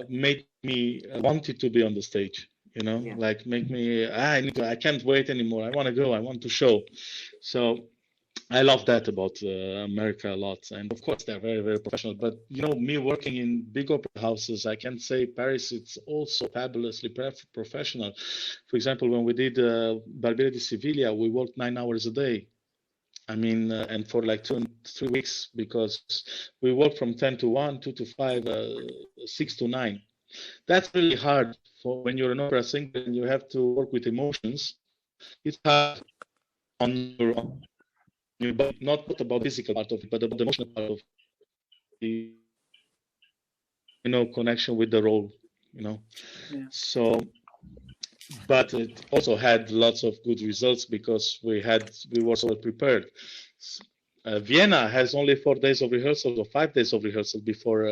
made me wanted to be on the stage, you know, like make me, I can't wait anymore. I want to go, I want to show. So I love that about America a lot. And of course, they're very, very professional. But, you know, me working in big opera houses, I can say Paris, it's also fabulously professional. For example, when we did Barbiere di Siviglia, we worked 9 hours a day. I mean, and for like 2 and 3 weeks, because we work from 10 to 1, 2 to 5, 6 to 9. That's really hard for when you're an opera singer and you have to work with emotions. It's hard on your body, not about the physical part of it, but about the emotional part of the, you know, connection with the role, you know. So, but it also had lots of good results because we were so well prepared. Vienna has only 4 days of rehearsal or 5 days of rehearsal before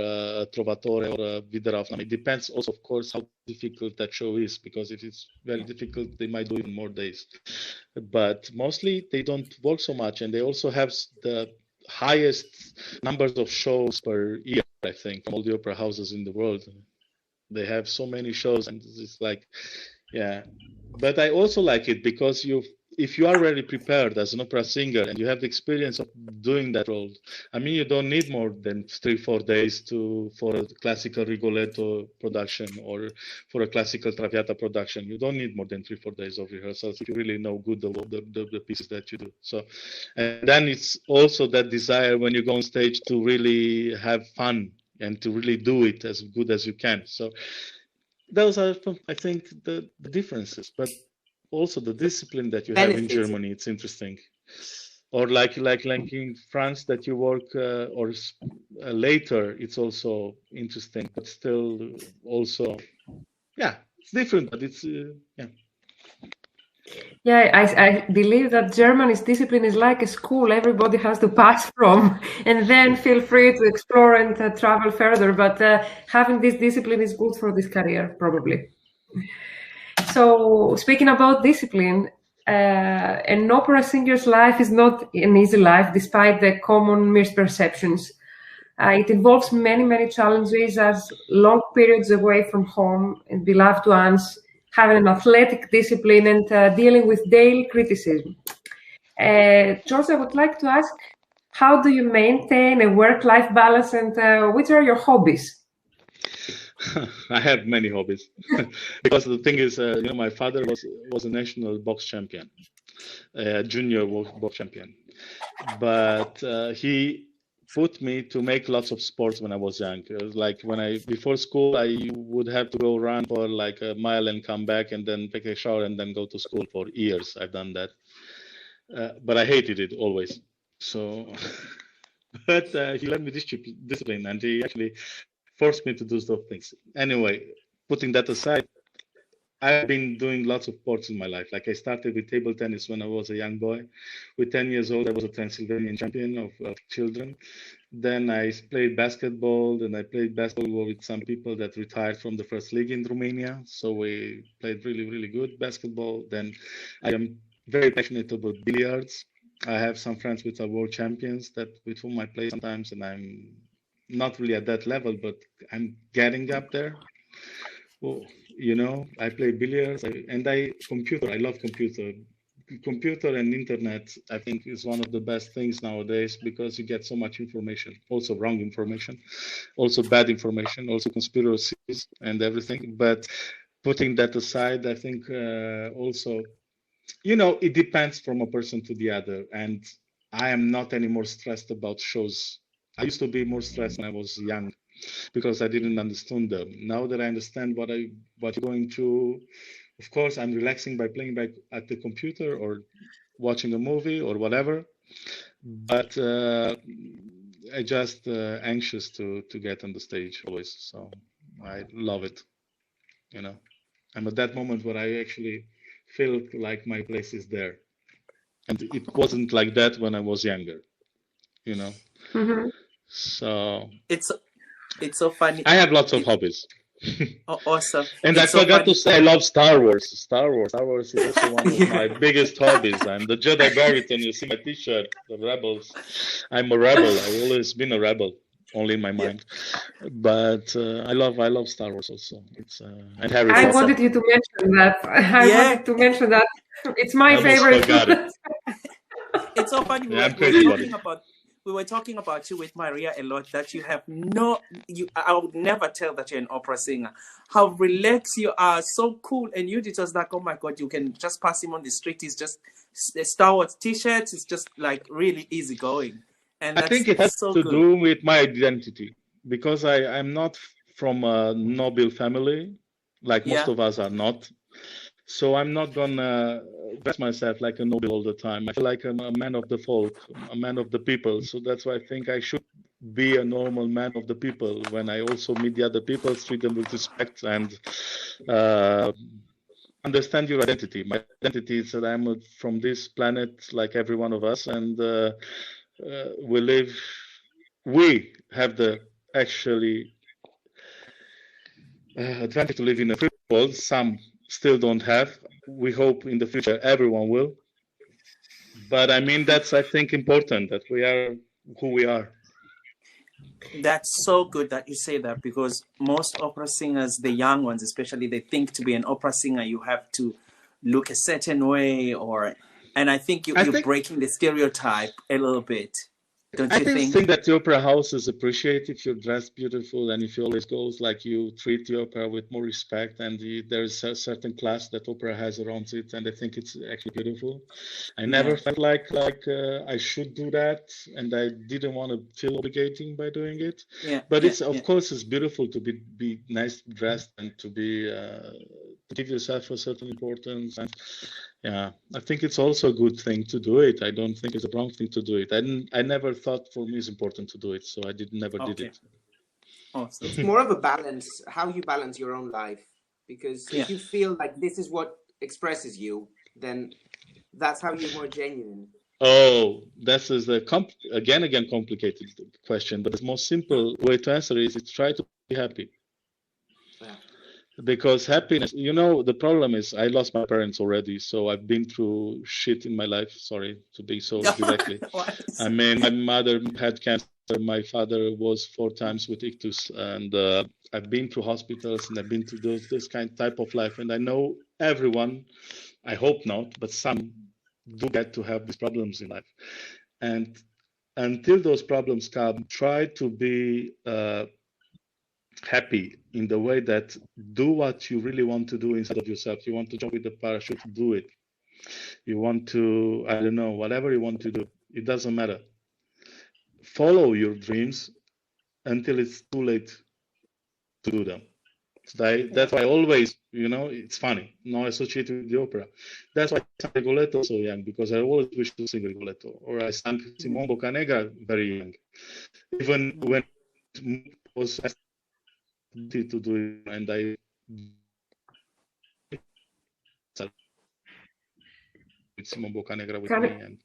Trovatore or Wiederaufnahme. It depends also, of course, how difficult that show is, because if it's very difficult, they might do even more days. But mostly they don't work so much, and they also have the highest numbers of shows per year, I think, from all the opera houses in the world. They have so many shows, and it's like, yeah. But I also like it because if you are really prepared as an opera singer and you have the experience of doing that role, I mean, you don't need more than 3-4 days for a classical Rigoletto production or for a classical Traviata production. You don't need more than 3-4 days of rehearsals if you really know good the pieces that you do. So, and then it's also that desire when you go on stage to really have fun and to really do it as good as you can. So those are, I think, the differences, but also the discipline that you have in Germany, it's interesting. Or like in France that you work or later, it's also interesting, but still also, it's different, but it's, Yeah, I believe that Germany's discipline is like a school everybody has to pass from, and then feel free to explore and travel further. But having this discipline is good for this career, probably. So, speaking about discipline, an opera singer's life is not an easy life, despite the common misperceptions. It involves many, many challenges, as long periods away from home and beloved ones, having an athletic discipline, and dealing with daily criticism. George, I would like to ask, how do you maintain a work-life balance, and which are your hobbies? I have many hobbies because the thing is, you know, my father was a national box champion, junior box champion, but he put me to make lots of sports when I was young. It was like before school, I would have to go run for like a mile and come back and then take a shower and then go to school for years. I've done that. But I hated it always. So, but he let me discipline and he actually forced me to do those things. Anyway, putting that aside, I've been doing lots of sports in my life. Like I started with table tennis when I was a young boy. With 10 years old, I was a Transylvanian champion of children. Then I played basketball. Then I played basketball with some people that retired from the first league in Romania. So we played really, really good basketball. Then I am very passionate about billiards. I have some friends which are world champions with whom I play sometimes, and I'm not really at that level, but I'm getting up there. Well, I play billiards and I love computer and internet. I think is one of the best things nowadays because you get so much information, also wrong information, also bad information, also conspiracies and everything. But putting that aside, I think also, it depends from a person to the other. And I am not anymore stressed about shows. I used to be more stressed when I was young, because I didn't understand them. Now that I understand what you're going through, of course, I'm relaxing by playing back at the computer or watching a movie or whatever. But I just anxious to get on the stage always. So I love it. I'm at that moment where I actually feel like my place is there, and it wasn't like that when I was younger. Mm-hmm. So it's so funny. I have lots of hobbies. Oh, awesome. And I forgot to say I love Star Wars. Star Wars is also one of my biggest hobbies. I'm the Jedi Baritone. You see my t-shirt, the Rebels. I'm a rebel. I've always been a rebel, only in my mind. But I love Star Wars also. It's and Harry Potter. I wanted you to mention that. I wanted to mention that. It's my favorite. Forgot it. It's so funny. We were talking about you with Maria a lot, that you have I would never tell that you're an opera singer. How relaxed you are, so cool. And you just like, oh my God, you can just pass him on the street. He's just a Star Wars t-shirts. It's just like really easy going. And I think it has to do with my identity, because I'm not from a noble family, like most of us are not. So I'm not gonna dress myself like a noble all the time. I feel like I'm a man of the folk, a man of the people. So that's why I think I should be a normal man of the people. When I also meet the other people, treat them with respect and understand your identity. My identity is that I'm from this planet, like every one of us, and we have the actually advantage to live in a free world. Some still don't have. We hope in the future everyone will. But I mean, that's, I think, important that we are who we are. That's so good that you say that, because most opera singers, the young ones especially, they think to be an opera singer you have to look a certain way, and I think you're breaking the stereotype a little bit. Don't you think? I think that the opera houses appreciate if you're dressed beautiful and if you always goes like you treat the opera with more respect, and there's a certain class that opera has around it, and I think it's actually beautiful. I never felt like I should do that, and I didn't want to feel obligating by doing it. But it's of course it's beautiful to be nice dressed and to be to give yourself a certain importance. And I think it's also a good thing to do it. I don't think it's a wrong thing to do it. I never thought for me it's important to do it, so I never did it. Awesome. It's more of a balance, how you balance your own life. Because if you feel like this is what expresses you, then that's how you're more genuine. Oh, this is a again complicated question, but the most simple way to answer is try to be happy. Because happiness, the problem is I lost my parents already, so I've been through shit in my life. Sorry to be so directly. I mean, my mother had cancer, my father was 4 times with ictus, and I've been through hospitals, and I've been through this type of life, and I know everyone, I hope not, but some do get to have these problems in life. And until those problems come, try to be happy in the way that do what you really want to do inside of yourself. You want to jump with the parachute, do it. You want to, I don't know, whatever you want to do, it doesn't matter. follow your dreams until it's too late to do them. That's why I always, it's funny, now associated with the opera. That's why I sang Rigoletto so young, because I always wished to sing Rigoletto. Or I sang Simon Boccanegra very young. Even when it was to do it, and I with Simon Boccanegra with me and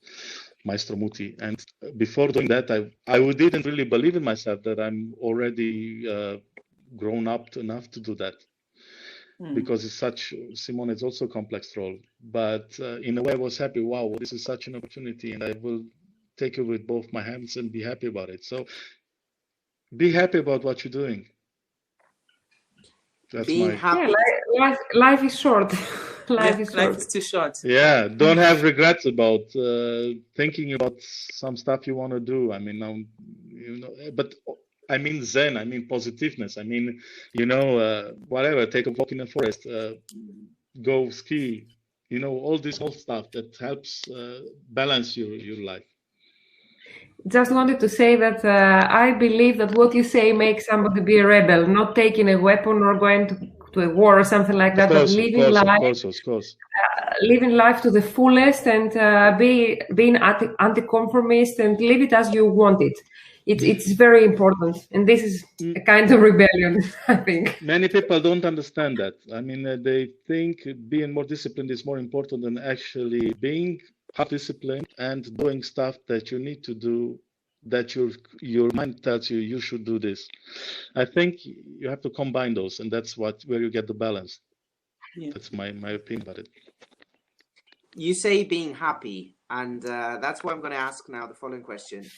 Maestro Muti. And before doing that, I didn't really believe in myself that I'm already grown up enough to do that. Because Simone is also a complex role. But in a way, I was happy. Wow, this is such an opportunity, and I will take it with both my hands and be happy about it. So be happy about what you're doing. That's happy. Yeah, life is short. Life is too short. Yeah, don't have regrets about thinking about some stuff you want to do. I mean, but I mean Zen, I mean positiveness, I mean, whatever, take a walk in the forest, go ski, all this whole stuff that helps balance your life. Just wanted to say that I believe that what you say makes somebody be a rebel, not taking a weapon or going to a war or something like that, but living life, living life to the fullest and being anti-conformist and live it as you want it. It's very important, and this is a kind of rebellion, I think. Many people don't understand that. I mean, they think being more disciplined is more important than actually being disciplined and doing stuff that you need to do, that your mind tells you should do this. I think you have to combine those, and that's where you get the balance. Yeah. That's my opinion about it. You say being happy, and that's why I'm going to ask now the following question.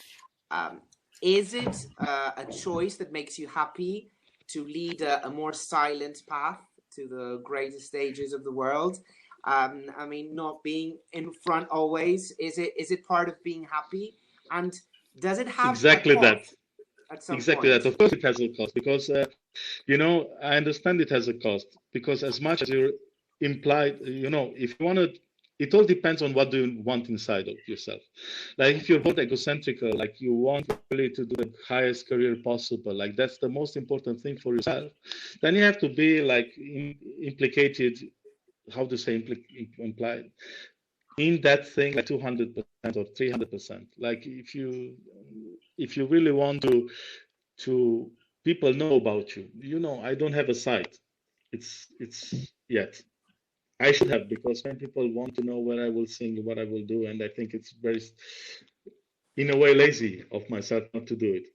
Is it a choice that makes you happy to lead a more silent path to the greater stages of the world? I mean, not being in front always, is it part of being happy? And does it have exactly that? At some exactly point? That. Of course, it has a cost, because I understand it has a cost, because as much as you're implied, if you want to, it all depends on what do you want inside of yourself. Like if you're both egocentrical, like you want really to do the highest career possible, like that's the most important thing for yourself, then you have to be like implicated, how to say implied in that thing, like 200% or 300%. Like if you really want to people know about you, I don't have a site. It's yet. I should have, because when people want to know where I will sing, what I will do, and I think it's very, in a way, lazy of myself not to do it.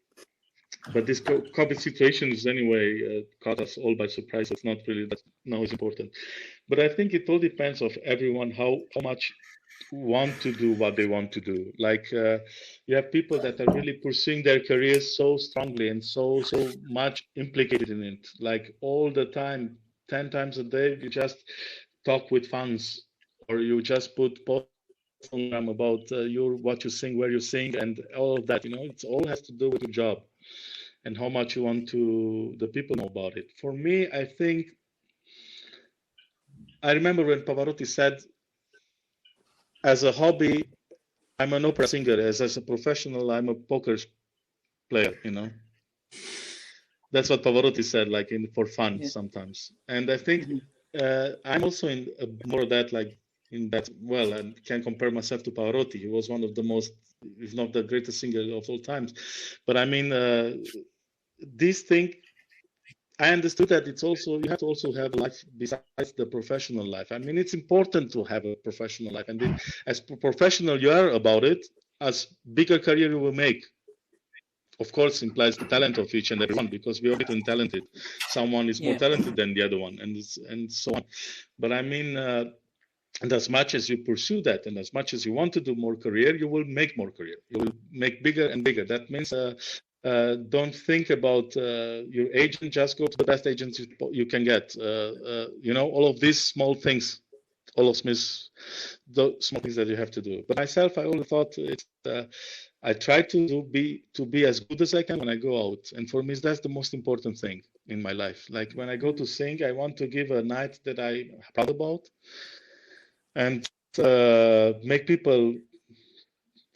But this COVID situation is anyway caught us all by surprise. It's not really that now is important. But I think it all depends of everyone how much want to do what they want to do. Like you have people that are really pursuing their careers so strongly and so much implicated in it, like all the time, 10 times a day, you just talk with fans, or you just put posts about what you sing, where you sing, and all of that. It all has to do with your job and how much you want the people know about it. For me, I think I remember when Pavarotti said, as a hobby, I'm an opera singer. As a professional, I'm a poker player. That's what Pavarotti said, like for fun sometimes. And I think I'm also in more of that, like in that. Well, I can't compare myself to Pavarotti. He was one of the most, if not the greatest singer of all times. But I mean, this thing, I understood that it's also, you have to also have a life besides the professional life. I mean, it's important to have a professional life, and as professional you are about it, as bigger career you will make. Of course, implies the talent of each and everyone, because we are different talented. Someone is more talented than the other one, and so on. But I mean, and as much as you pursue that, and as much as you want to do more career, you will make more career. You will make bigger and bigger. That means don't think about your agent. Just go to the best agents you can get. All of these small things, all of Smith's, the small things that you have to do. But myself, I always thought it's. I try to be as good as I can when I go out, and for me, that's the most important thing in my life. Like when I go to sing, I want to give a night that I'm proud about, and make people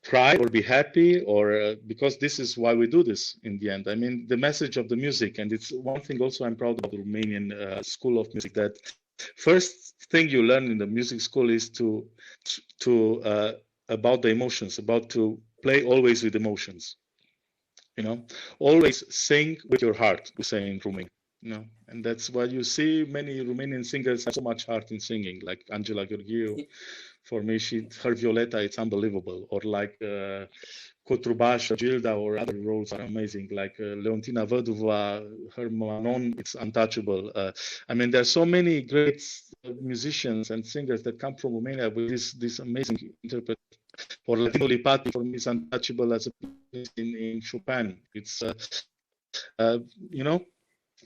cry or be happy, or because this is why we do this in the end. I mean, the message of the music, and it's one thing also I'm proud of the Romanian school of music, that first thing you learn in the music school is to about the emotions, about to play always with emotions. Always sing with your heart, we say in Romania. And that's why you see many Romanian singers have so much heart in singing, like Angela Gheorghiu. For me, her Violeta, it's unbelievable. Or like Cotrubaș, Gilda, or other roles are amazing. Like Leontina Văduva, her Manon, it's untouchable. I mean, there's so many great musicians and singers that come from Romania with this amazing interpret. Or Latino Lipati, for me, is untouchable as a pianist in Chopin. It's,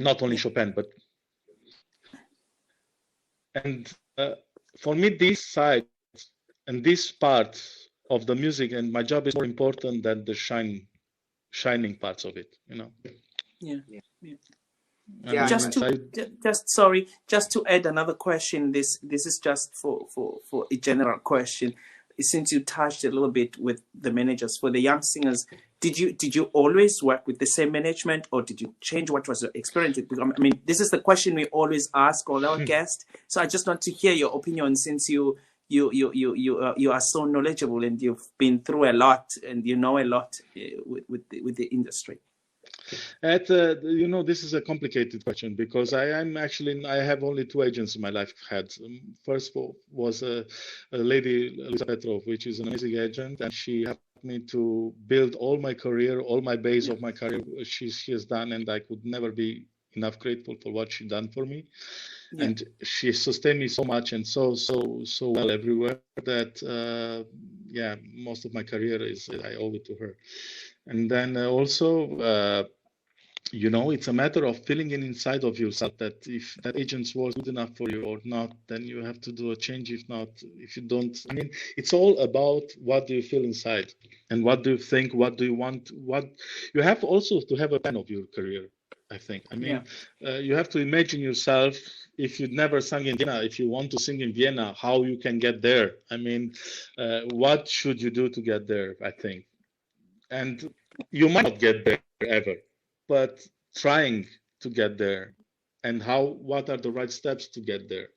not only Chopin, but. And for me, this side and this part of the music and my job is more important than the shining parts of it, Just to add another question, this is just for a general question. Since you touched a little bit with the managers for the young singers, did you always work with the same management, or did you change? What was your experience? I mean, this is the question we always ask all our guests. So I just want to hear your opinion, since you are so knowledgeable and you've been through a lot and you know a lot with the industry. This is a complicated question, because I have only two agents in my life had. First was a lady, Lisa Petrov, which is an amazing agent, and she helped me to build all my career, all my base of my career. She has done, and I could never be enough grateful for what she done for me. Yeah. And she sustained me so much and so well everywhere that most of my career I owe it to her. And then also, it's a matter of feeling it inside of yourself that if that agent was good enough for you or not, then you have to do a change. If not, if you don't, I mean, it's all about what do you feel inside and what do you think, what do you want, what you have also to have a plan of your career, I think. I mean, you have to imagine yourself, if you'd never sung in Vienna, if you want to sing in Vienna, how you can get there. I mean, what should you do to get there, I think. And you might not get there ever, but trying to get there, and what are the right steps to get there,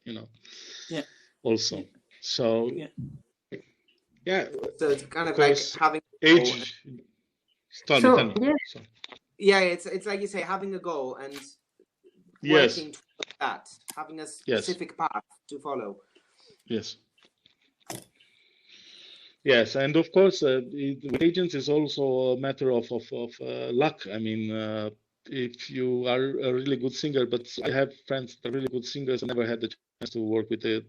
also. Yeah. So so it's kind of like having age. It's like you say, having a goal and working towards that, having a specific path to follow. Yes, and of course, with agents is also a matter of luck. I mean, if you are a really good singer, but I have friends that are really good singers and never had the chance to work with to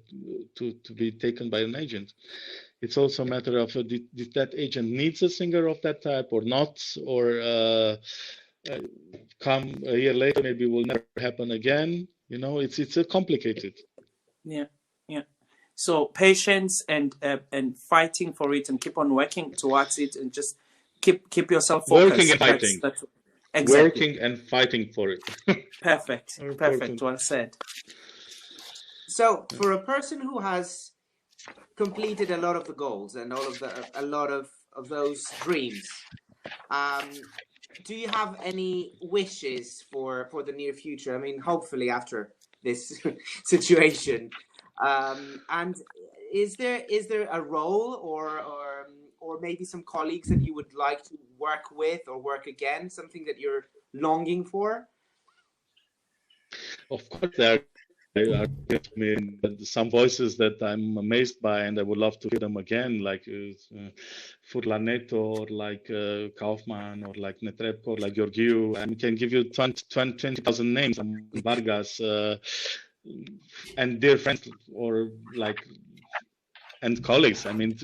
be taken by an agent. It's also a matter of if that agent needs a singer of that type or not, or come a year later, maybe will never happen again. It's a complicated. Yeah. So patience and fighting for it, and keep on working towards it, and just keep yourself focused. Working and fighting. Exactly. Working and fighting for it. Perfect. Well said. So, for a person who has completed a lot of the goals and a lot of those dreams, do you have any wishes for the near future? I mean, hopefully after this situation. And is there a role or maybe some colleagues that you would like to work with or work again, something that you're longing for? Of course, there are some voices that I'm amazed by, and I would love to hear them again, like Furlaneto, or like Kaufman, or like Netrebko, or like Gheorghiu. I can give you 20,000 names, Vargas, and dear friends, or and colleagues. I mean,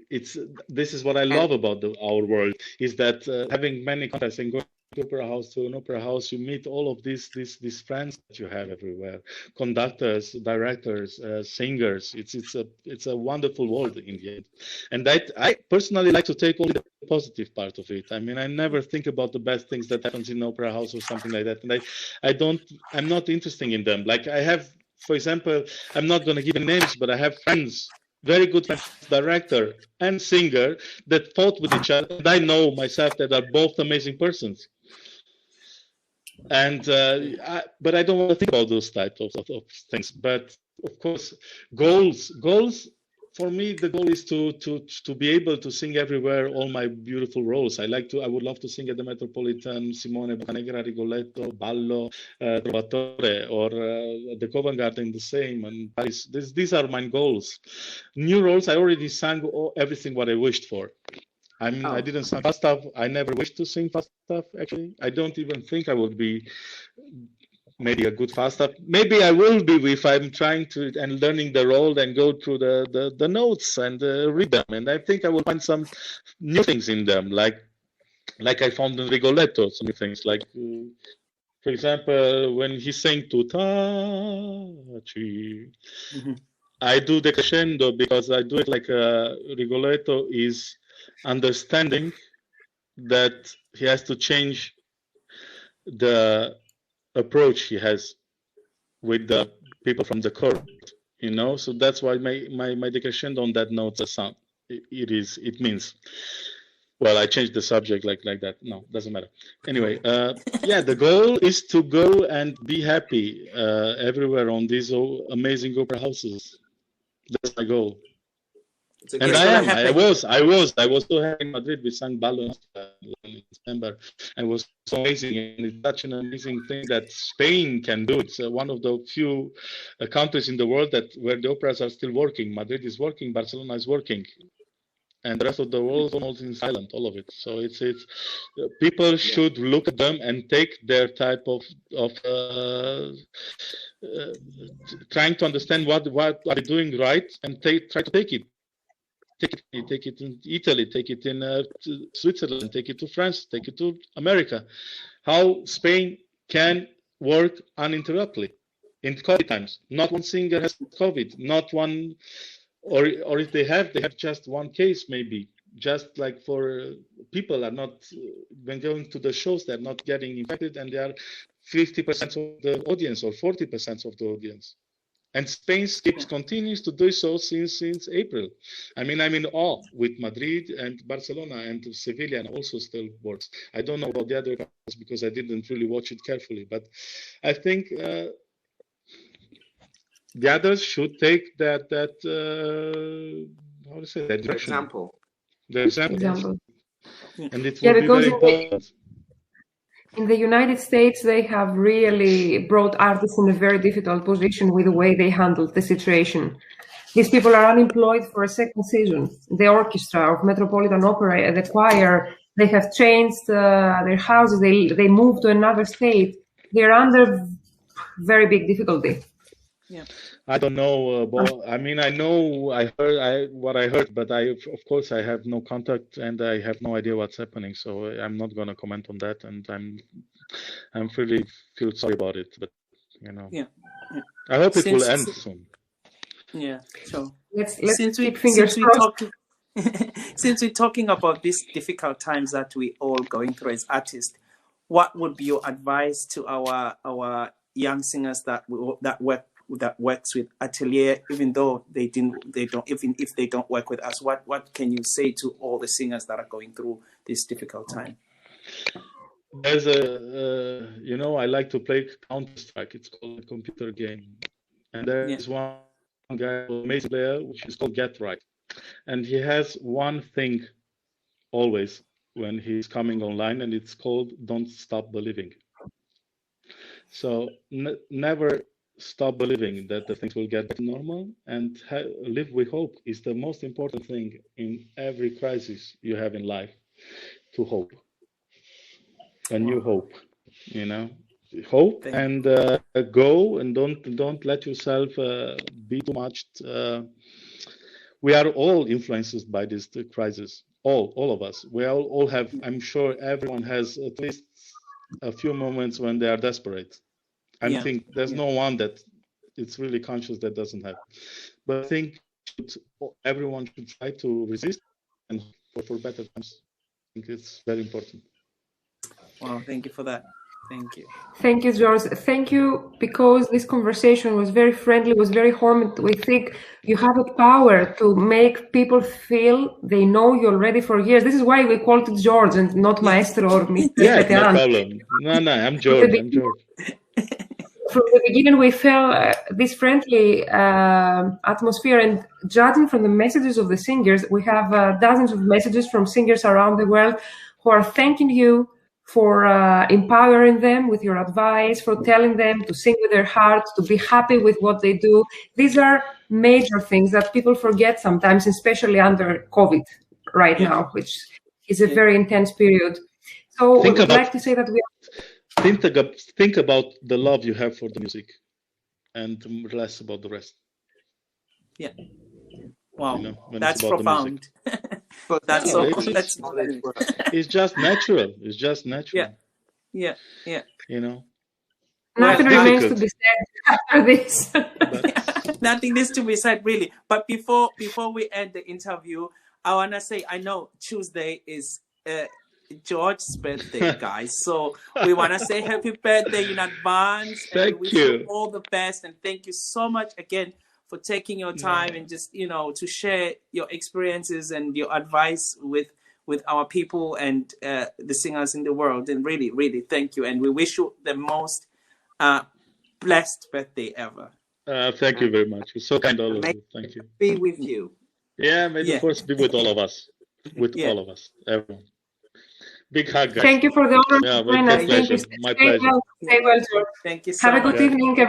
this is what I love about our world, is that having many contacts and going to an opera house, you meet all of these friends that you have everywhere, conductors, directors, singers. It's a wonderful world in the end, and I personally like to take only the positive part of it. I mean, I never think about the bad things that happens in opera house or something like that, and I'm not interested in them. Like I have, for example, I'm not going to give names, but I have friends very good friends, director and singer, that fought with each other. And I know myself that are both amazing persons. And but I don't want to think about those types of things. But of course, goals. For me, the goal is to be able to sing everywhere all my beautiful roles. I would love to sing at the Metropolitan, Simone, Boccanegra, Rigoletto, Ballo, Trovatore, or the Covent Garden, the same, and Paris. These are my goals. New roles, I already sang everything what I wished for. I didn't sing fast stuff. I never wished to sing fast stuff, actually. I don't even think I would be maybe a good fast stuff. Maybe I will be if I'm trying to and learning the role and go through the notes and read them. And I think I will find some new things in them, like I found in Rigoletto, some new things. Like, for example, when he sang to Taci, I do the crescendo because I do it like Rigoletto is understanding that he has to change the approach he has with the people from the court, so that's why my decrescendo on that note sound. It means, well, I changed the subject like that. No, doesn't matter. Anyway, yeah, the goal is to go and be happy everywhere on these amazing opera houses. That's my goal. And I was so happy in Madrid. We sang Ballo in December, and it was so amazing. And it's such an amazing thing that Spain can do. It's one of the few countries in the world where the operas are still working. Madrid is working, Barcelona is working, and the rest of the world almost in silent, all of it. So it's people should look at them and take their type of trying to understand what are they doing right, and try to take it. Take it in Italy, take it in Switzerland, take it to France, take it to America. How Spain can work uninterruptedly in COVID times. Not one singer has COVID, not one, or if they have just one case maybe. Just like for people are not, when going to the shows, they're not getting infected, and they are 50% of the audience or 40% of the audience. And Spain continues to do so since April. I mean, I'm in awe with Madrid and Barcelona, and Sevilla and also still works. I don't know about the other countries because I didn't really watch it carefully, but I think the others should take that how to say that direction. The example. And it will be very important. In the United States, they have really brought artists in a very difficult position with the way they handled the situation. These people are unemployed for a second season. The orchestra of Metropolitan Opera, the choir, they have changed their houses. They moved to another state. They're under very big difficulty. Yeah. I don't know. I mean, I heard what I heard, but of course, I have no contact and I have no idea what's happening. So I'm not going to comment on that. And I'm really feel sorry about it. But yeah. I hope it will end soon. Yeah. So let's keep fingers crossed. Since we're talking about these difficult times that we all going through as artists, what would be your advice to our young singers that works with Atelier, even though even if they don't work with us? What can you say to all the singers that are going through this difficult time? There's I like to play Counter-Strike. It's called a computer game, and there is one guy, an amazing player, which is called Get Right, and he has one thing always when he's coming online, and it's called "Don't Stop Believing." So never stop believing that the things will get back to normal, and live with hope is the most important thing in every crisis you have in life. To hope, a new hope, hope, and go, and don't let yourself be too much. We are all influenced by this crisis. All of us. We all have. I'm sure everyone has at least a few moments when they are desperate. I think there's no one that it's really conscious that doesn't have. But I think everyone should try to resist and hope for better times. I think it's very important. Wow, thank you for that. Thank you. Thank you, George. Thank you, because this conversation was very friendly, was very warm. We think you have a power to make people feel they know you already for years. This is why we called it George and not Maestro or Mr. Yeah, no Petean. problem. No, I'm George. I'm George. From the beginning, we felt this friendly atmosphere, and judging from the messages of the singers, we have dozens of messages from singers around the world who are thanking you for empowering them with your advice, for telling them to sing with their heart, to be happy with what they do. These are major things that people forget sometimes, especially under COVID right now, which is a very intense period. So I would like to say that we think about the love you have for the music and less about the rest. Yeah. Wow, you know, that's profound. That's so cool. It's just natural. It's just natural. Yeah. You know, nothing remains to be said after this. Nothing needs to be said, really. But before we end the interview, I want to say, I know Tuesday is George's birthday, guys. So we want to say happy birthday in advance. Thank and we wish you all the best. And thank you so much again for taking your time and just, to share your experiences and your advice with our people and the singers in the world. And really, really thank you. And we wish you the most blessed birthday ever. Thank you very much. You're so kind, all of you. Thank you. Be with you. Yeah, may the force be with all of us. With all of us, everyone. Big hug, guys. Thank you for the honor. Yeah, my pleasure. My pleasure. Stay well, George. Thank you so much. Have a good evening, everyone.